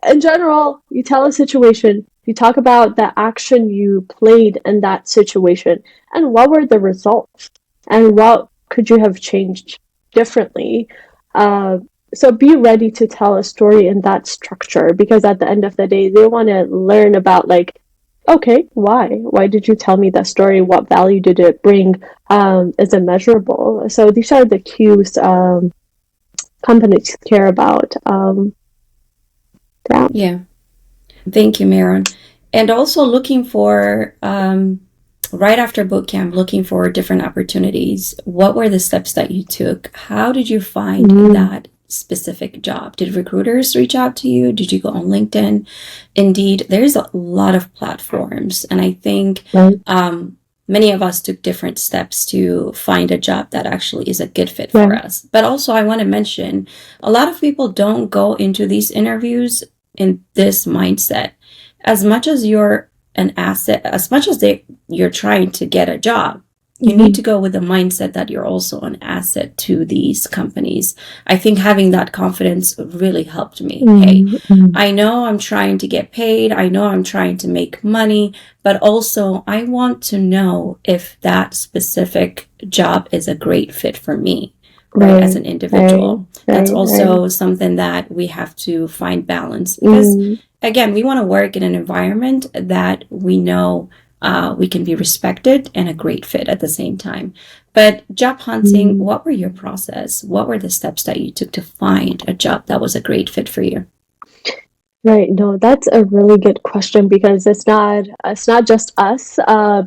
in general, you tell a situation, you talk about the action you played in that situation, and what were the results, and what could you have changed differently. Uh, so be ready to tell a story in that structure, because at the end of the day, they want to learn about, like, okay, why? Why did you tell me that story? What value did it bring? Is it measurable? So these are the cues companies care about. Yeah. Yeah. Thank you, Meron. And also looking for, right after bootcamp, looking for different opportunities. What were the steps that you took? How did you find that specific job? Did recruiters reach out to you? Did you go on LinkedIn? Indeed, there's a lot of platforms. And I think many of us took different steps to find a job that actually is a good fit for us. But also, I want to mention, a lot of people don't go into these interviews in this mindset. As much as you're an asset, as much as you're trying to get a job, you need to go with the mindset that you're also an asset to these companies. I think having that confidence really helped me. Hey, I know I'm trying to get paid. I know I'm trying to make money, but also I want to know if that specific job is a great fit for me. Right, as an individual. That's also something that we have to find balance, because again, we want to work in an environment that we know we can be respected and a great fit at the same time. But job hunting, what were your process? What were the steps that you took to find a job that was a great fit for you? Right. No, that's a really good question, because it's not just us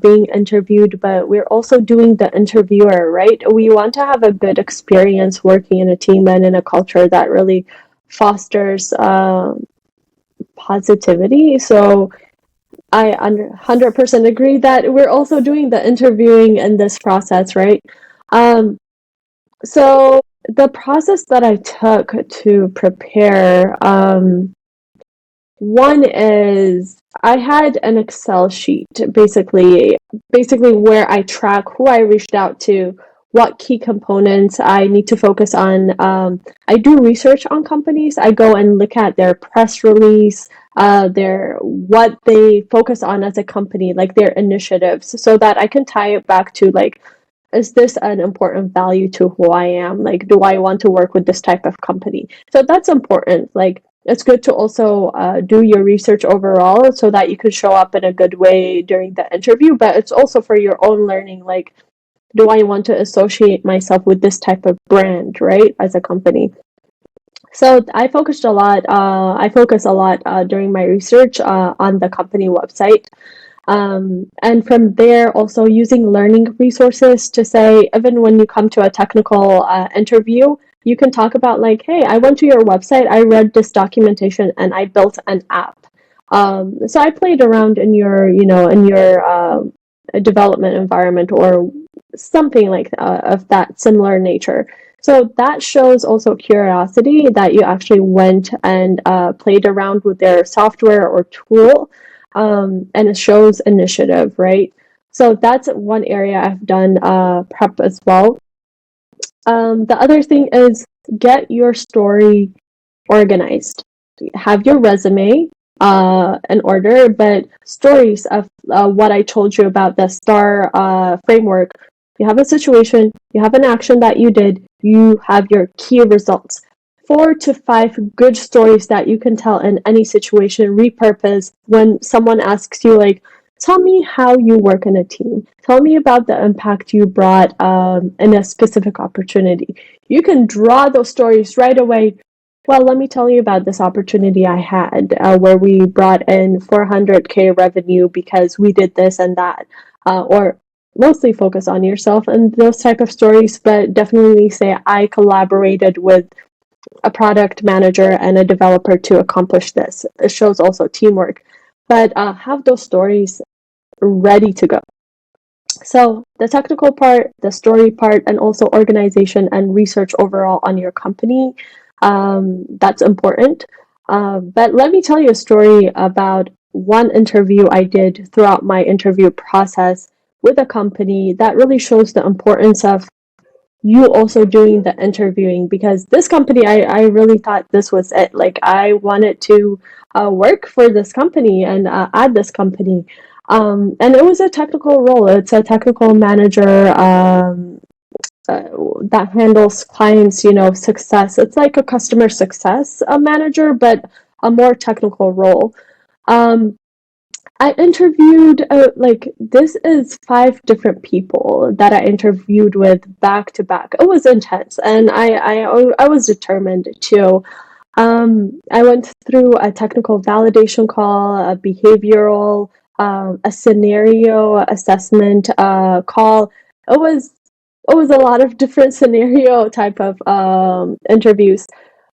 being interviewed, but we're also doing the interviewer, right? We want to have a good experience working in a team and in a culture that really fosters positivity. So I 100% agree that we're also doing the interviewing in this process, right? So the process that I took to prepare, one is I had an Excel sheet, basically where I track who I reached out to, what key components I need to focus on. I do research on companies. I go and look at their press release, their what they focus on as a company, like their initiatives, so that I can tie it back to, like, is this an important value to who I am? Like, do I want to work with this type of company? So that's important. Like, it's good to also do your research overall so that you could show up in a good way during the interview, but it's also for your own learning. Like, do I want to associate myself with this type of brand, right, as a company? So I focused a lot. I focus a lot during my research on the company website. And from there, also using learning resources to say, even when you come to a technical interview, you can talk about like, hey, I went to your website, I read this documentation, and I built an app. So I played around in your, in your development environment or something like of that similar nature. So that shows also curiosity that you actually went and played around with their software or tool, and it shows initiative, right? So that's one area I've done prep as well. The other thing is get your story organized. Have your resume in order, but stories of what I told you about the STAR framework. You have a situation, you have an action that you did, you have your key results. 4 to 5 good stories that you can tell in any situation, repurpose when someone asks you, like, tell me how you work in a team. Tell me about the impact you brought in a specific opportunity. You can draw those stories right away. Well, let me tell you about this opportunity I had where we brought in 400K revenue because we did this and that, or mostly focus on yourself and those type of stories, but definitely say I collaborated with a product manager and a developer to accomplish this. It shows also teamwork, but have those stories ready to go. So the technical part, the story part, and also organization and research overall on your company, that's important. But let me tell you a story about one interview I did throughout my interview process with a company that really shows the importance of you also doing the interviewing, because this company, I really thought this was it. Like I wanted to work for this company and at this company. And it was a technical role. It's a technical manager that handles clients, success. It's like a customer success manager, but a more technical role. Um, I interviewed like this is 5 different people that I interviewed with back to back. It was intense, and I was determined to. I went through a technical validation call, a behavioral, a scenario assessment call. It was it was a lot of different scenario type of interviews,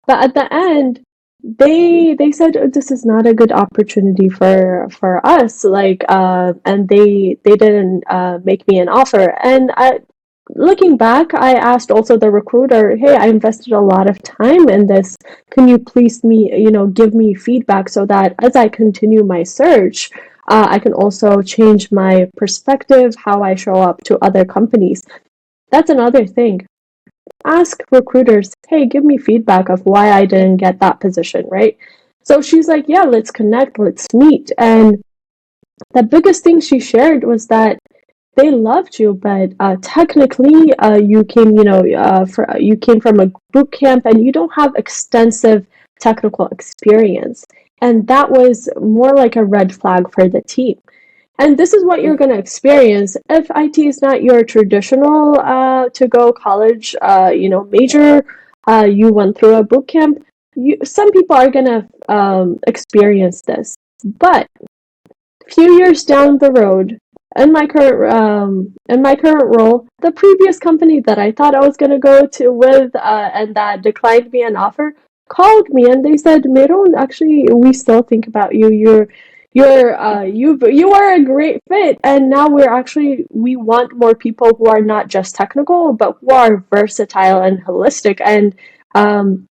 but at the end, they said, "Oh, this is not a good opportunity for us." Like, and they didn't make me an offer. And looking back, I asked also the recruiter, "Hey, I invested a lot of time in this. Can you please give me feedback so that as I continue my search, I can also change my perspective, how I show up to other companies." That's another thing. Ask recruiters, hey, give me feedback of why I didn't get that position, right? So she's like, yeah, let's connect, let's meet. And the biggest thing she shared was that they loved you, but technically, you came, you came from a boot camp and you don't have extensive technical experience, and that was more like a red flag for the team. And this is what you're going to experience if IT is not your traditional to go college, major. You went through a boot camp. Some people are going to experience this, but a few years down the road, in my current role, the previous company that I thought I was going to go to with and that declined me an offer called me and they said, Meron, actually, we still think about you. You are a great fit, and now we want more people who are not just technical but who are versatile and holistic, and um,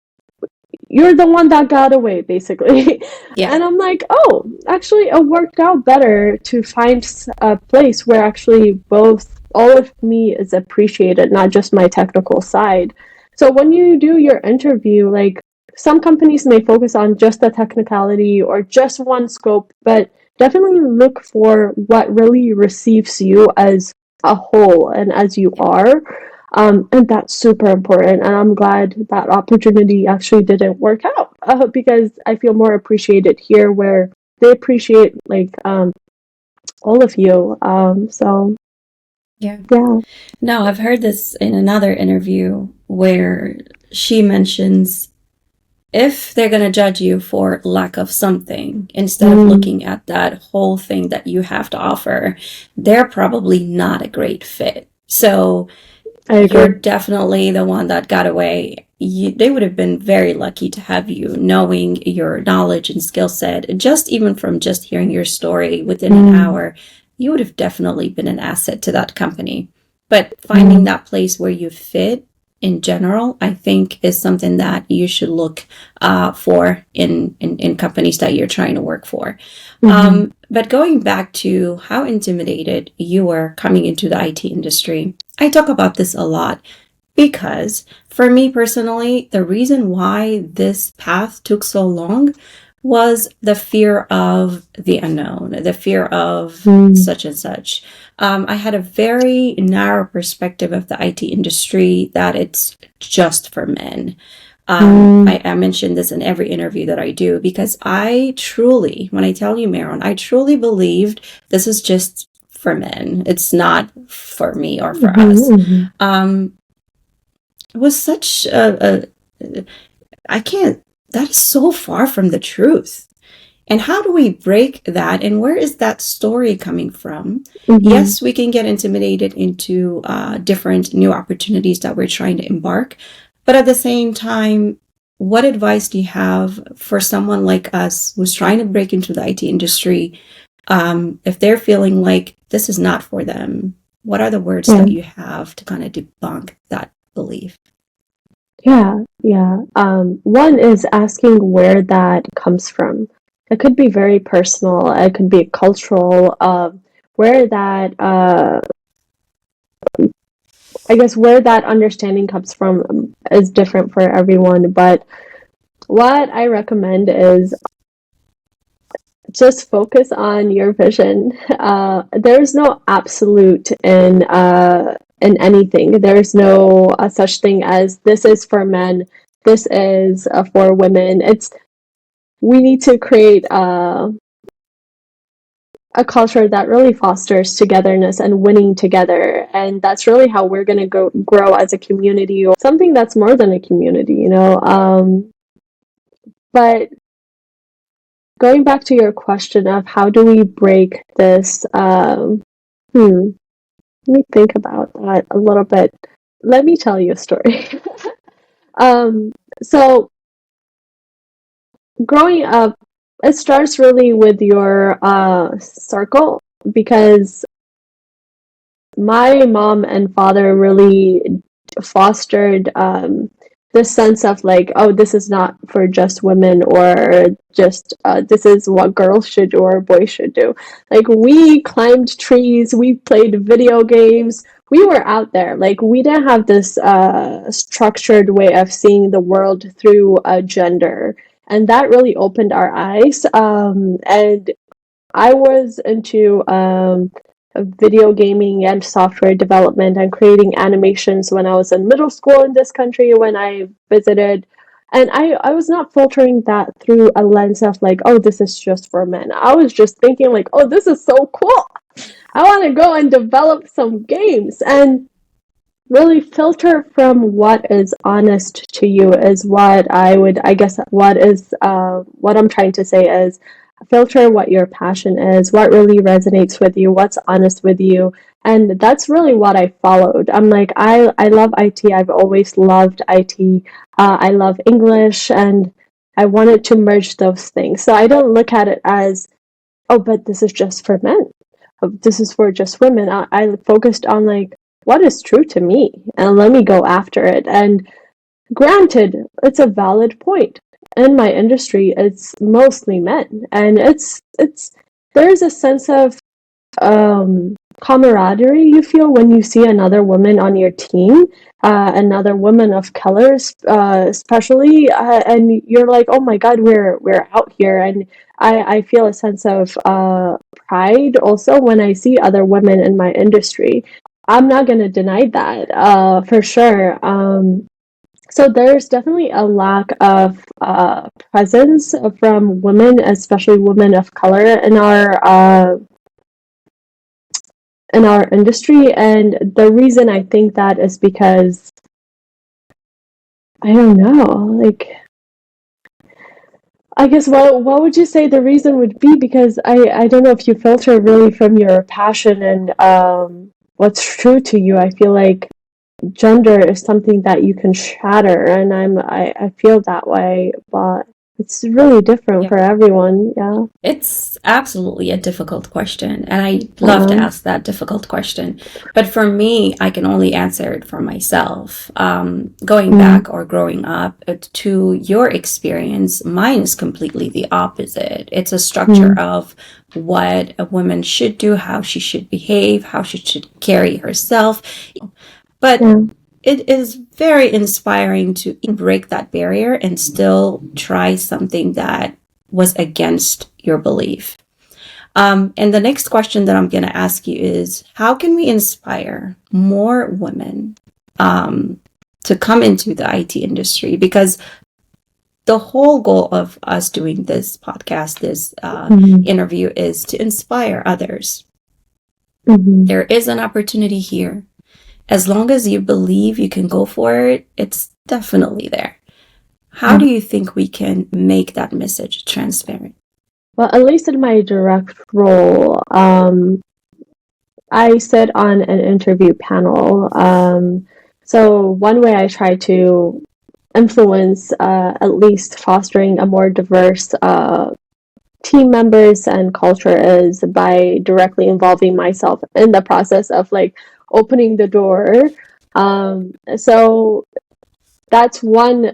you're the one that got away, basically. Yeah. And I'm like, oh, actually, it worked out better to find a place where actually both all of me is appreciated, not just my technical side. So when you do your interview, like some companies may focus on just the technicality or just one scope, but definitely look for what really receives you as a whole and as you are. And that's super important. And I'm glad that opportunity actually didn't work out because I feel more appreciated here where they appreciate like all of you. So Yeah. yeah. No, I've heard this in another interview where she mentions if they're going to judge you for lack of something instead of looking at that whole thing that you have to offer, they're probably not a great fit. So you're definitely the one that got away. They would have been very lucky to have you, knowing your knowledge and skill set. Just even from just hearing your story within an hour, you would have definitely been an asset to that company. But finding that place where you fit in general, I think is something that you should look for in companies that you're trying to work for. But going back to how intimidated you were coming into the IT industry, I talk about this a lot because for me personally, the reason why this path took so long was the fear of the unknown, the fear of such and such. I had a very narrow perspective of the IT industry, that it's just for men. I mentioned this in every interview that I do, because I truly, when I tell you, Meron, I truly believed this is just for men. It's not for me or for us. It was such that is so far from the truth. And how do we break that? And where is that story coming from? Yes, we can get intimidated into different new opportunities that we're trying to embark. But at the same time, what advice do you have for someone like us who's trying to break into the IT industry? If they're feeling like this is not for them, what are the words that you have to kind of debunk that belief? Yeah. One is asking where that comes from. It could be very personal. It could be cultural. Where that, I guess, where that understanding comes from is different for everyone. But what I recommend is just focus on your vision. There's no absolute in anything. There's no such thing as this is for men, this is for women. We need to create a culture that really fosters togetherness and winning together, and that's really how we're going to grow as a community, or something that's more than a community, you know. But going back to your question of how do we break this, let me think about that a little bit. Let me tell you a story. So growing up, it starts really with your circle, because my mom and father really fostered this sense of like, oh, this is not for just women, or just this is what girls should do or boys should do. Like, we climbed trees, we played video games, we were out there. Like, we didn't have this structured way of seeing the world through gender, and that really opened our eyes. And I was into video gaming and software development and creating animations when I was in middle school in this country, when I visited. And I was not filtering that through a lens of like, oh, this is just for men. I was just thinking like, oh, this is so cool. I want to go and develop some games. And really filter from what is honest to you is what I guess what I'm trying to say is filter what your passion is, what really resonates with you, what's honest with you. And that's really what I followed. I'm like, I love IT. I've always loved IT. I love English, and I wanted to merge those things. So I don't look at it as, oh, but this is just for men. Oh, this is for just women. I focused on like, what is true to me, and let me go after it. And granted, it's a valid point. In my industry, it's mostly men, and it's there's a sense of camaraderie you feel when you see another woman on your team, another woman of colors, especially, and you're like, oh my God, we're out here. And I feel a sense of pride also when I see other women in my industry. I'm not going to deny that, for sure. So there's definitely a lack of presence from women, especially women of color, in our industry. And the reason I think that is because, I don't know, like, I guess what would you say the reason would be? Because I don't know if you filter really from your passion and what's true to you. I feel like gender is something that you can shatter, and I feel that way, but it's really different Yeah. for everyone. Yeah. It's absolutely a difficult question, and I love to Yeah. ask that difficult question. But for me, I can only answer it for myself. Going Mm, back or growing up to your experience, mine is completely the opposite. It's a structure mm, of what a woman should do, how she should behave, how she should carry herself. But yeah. it is very inspiring to break that barrier and still try something that was against your belief. And the next question that I'm going to ask you is, how can we inspire more women to come into the IT industry? Because the whole goal of us doing this podcast, this Mm, interview, is to inspire others. mm, There is an opportunity here. As long as you believe you can go for it, it's definitely there. How yeah. do you think we can make that message transparent? Well, at least in my direct role, I sit on an interview panel. So one way I try to influence, at least fostering a more diverse team members and culture, is by directly involving myself in the process of like opening the door. So that's one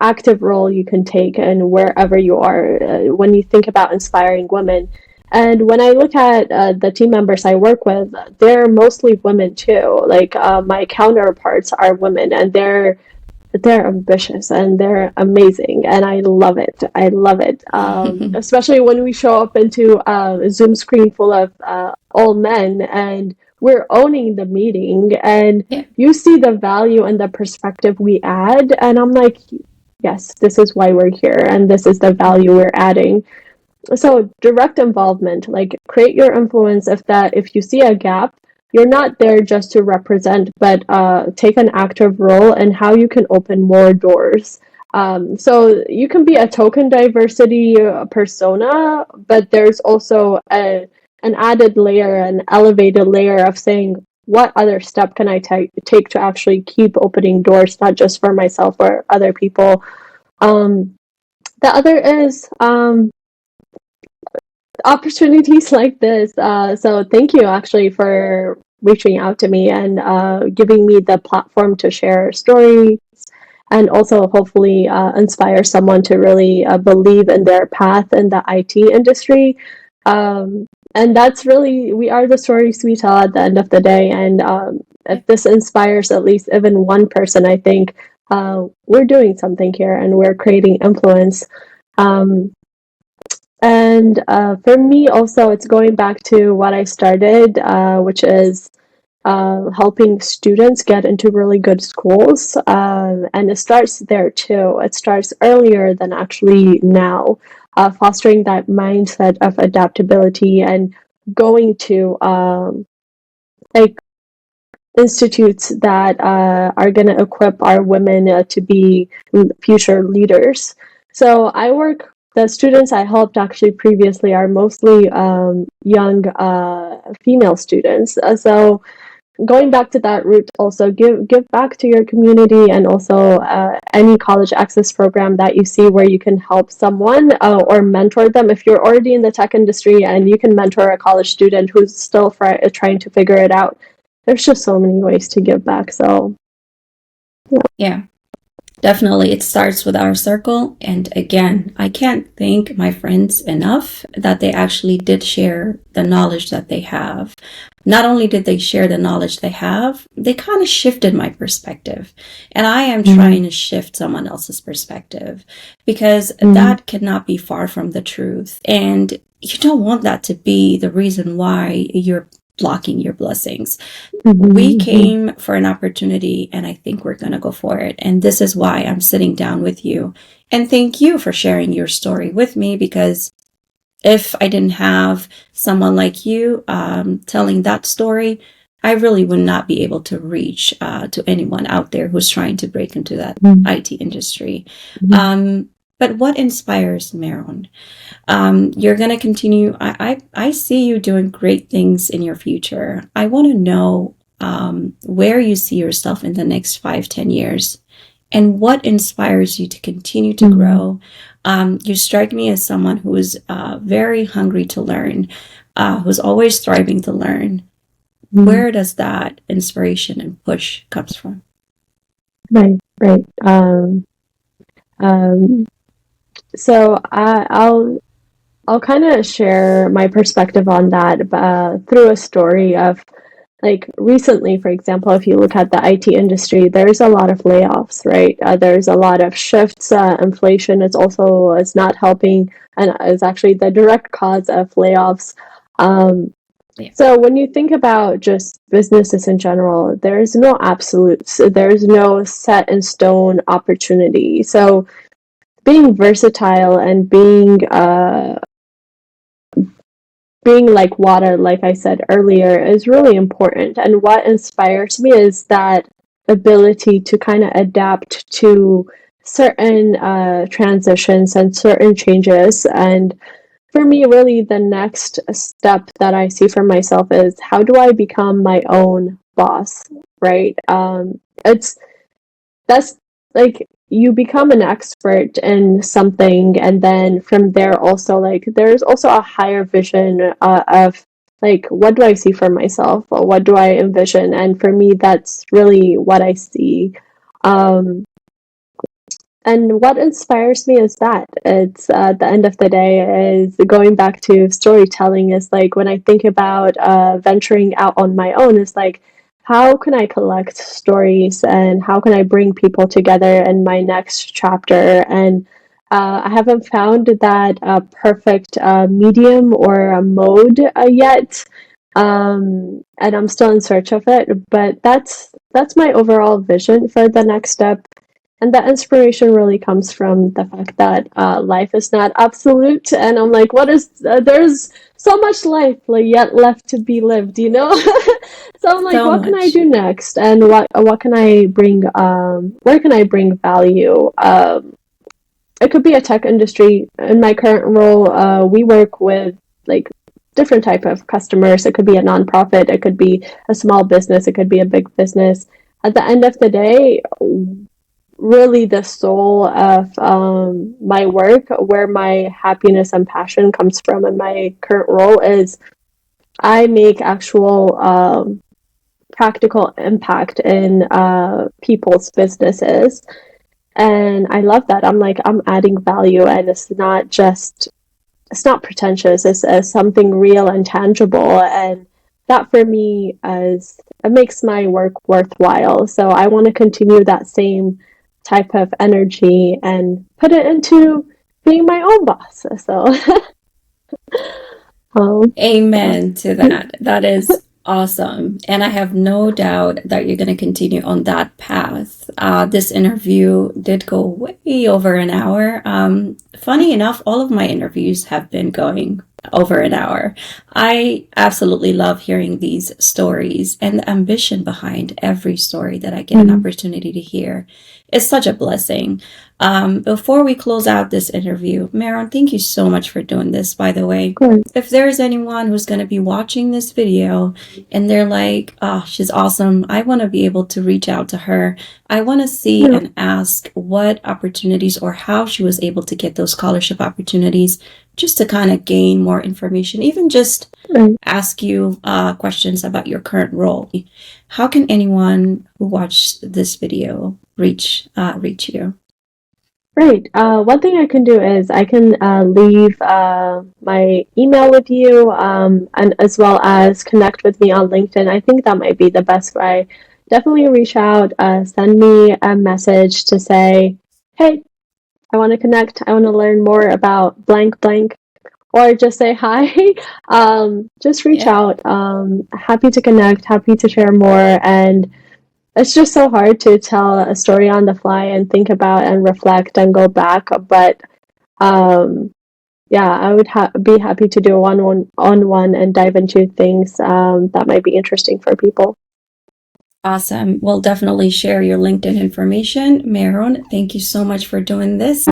active role you can take and wherever you are when you think about inspiring women. And when I look at the team members I work with, they're mostly women too. Like my counterparts are women, and they're ambitious and they're amazing, and I love it. I love it, especially when we show up into a Zoom screen full of all men, and we're owning the meeting, and Yeah. you see the value and the perspective we add, and I'm like, yes, this is why we're here, and this is the value we're adding. So direct involvement, like create your influence. If you see a gap, you're not there just to represent, but take an active role in how you can open more doors. So you can be a token diversity persona, but there's also an added layer, an elevated layer of saying, what other step can I take to actually keep opening doors, not just for myself or other people. um, the other is opportunities like this. So thank you actually for reaching out to me and giving me the platform to share stories, and also hopefully inspire someone to really believe in their path in the IT industry. And that's really, we are the stories we tell at the end of the day. And if this inspires at least even one person, I think we're doing something here and we're creating influence. Um, and for me, also, it's going back to what I started, which is helping students get into really good schools. And it starts there too. It starts earlier than actually now, fostering that mindset of adaptability and going to like institutes that are going to equip our women to be future leaders. So the students I helped actually previously are mostly young female students. So going back to that route, also give back to your community, and also any college access program that you see where you can help someone or mentor them. If you're already in the tech industry and you can mentor a college student who's still trying to figure it out, there's just so many ways to give back. So Yeah, definitely. It starts with our circle. And again, I can't thank my friends enough that they actually did share the knowledge that they have. Not only did they share the knowledge they have, they kind of shifted my perspective. And I am trying to shift someone else's perspective, because that cannot be far from the truth. And you don't want that to be the reason why you're blocking your blessings. We came for an opportunity, and I think we're going to go for it. And this is why I'm sitting down with you. And thank you for sharing your story with me, because if I didn't have someone like you telling that story, I really would not be able to reach to anyone out there who's trying to break into that IT industry. But what inspires Meron? You're going to continue. I see you doing great things in your future. I want to know where you see yourself in the next 5, 10 years, and what inspires you to continue to grow. You strike me as someone who is very hungry to learn, who's always striving to learn. Where does that inspiration and push comes from? Right, right. So I'll kind of share my perspective on that through a story of like recently, for example, if you look at the IT industry, there's a lot of layoffs, right? There's a lot of shifts. Inflation is not helping, and is actually the direct cause of layoffs. So when you think about just businesses in general, there's no absolutes. There's no set in stone opportunity. So being versatile and being like water, like I said earlier, is really important. And what inspires me is that ability to kind of adapt to certain transitions and certain changes. And for me, really, the next step that I see for myself is how do I become my own boss, right? It's that's like you become an expert in something, and then from there also like there's also a higher vision of like what do I see for myself, or what do I envision, and for me that's really what I see. um and what inspires me is that it's at the end of the day is going back to storytelling, is like when I think about venturing out on my own, is like how can I collect stories and how can I bring people together in my next chapter? And I haven't found that perfect medium or a mode yet, and I'm still in search of it. But that's my overall vision for the next step, and that inspiration really comes from the fact that life is not absolute, and I'm like, what is there's so much life like, yet left to be lived, you know. So I'm like, So what can I much. do next, and what can I bring, where can I bring value? It could be a tech industry. In my current role, we work with like different type of customers. It could be a nonprofit, it could be a small business, it could be a big business. At the end of the day, really the soul of my work, where my happiness and passion comes from in my current role, is I make actual practical impact in people's businesses. And I love that. I'm like, I'm adding value, and it's not pretentious. It's something real and tangible. And that for me is, it makes my work worthwhile. So I want to continue that same type of energy and put it into being my own boss. So, yeah. Amen to that. That is awesome. And I have no doubt that you're going to continue on that path. This interview did go way over an hour. Funny enough, all of my interviews have been going over an hour. I absolutely love hearing these stories, and the ambition behind every story that I get an opportunity to hear is such a blessing. Before we close out this interview, Meron, thank you so much for doing this, by the way. If there's anyone who's going to be watching this video and they're like, oh, she's awesome, I want to be able to reach out to her. I want to see and ask what opportunities or how she was able to get those scholarship opportunities, just to kind of gain more information, even just ask you questions about your current role. How can anyone who watched this video reach you? Great. One thing I can do is I can leave my email with you, and as well as connect with me on LinkedIn. I think that might be the best way. Definitely reach out, send me a message to say, hey, I want to connect. I want to learn more about blank blank, or just say hi. Just reach out. Happy to connect, happy to share more. And it's just so hard to tell a story on the fly and think about and reflect and go back. But um, yeah, I would be happy to do a one-on-one and dive into things that might be interesting for people. Awesome. We'll definitely share your LinkedIn information. Meron, thank you so much for doing this.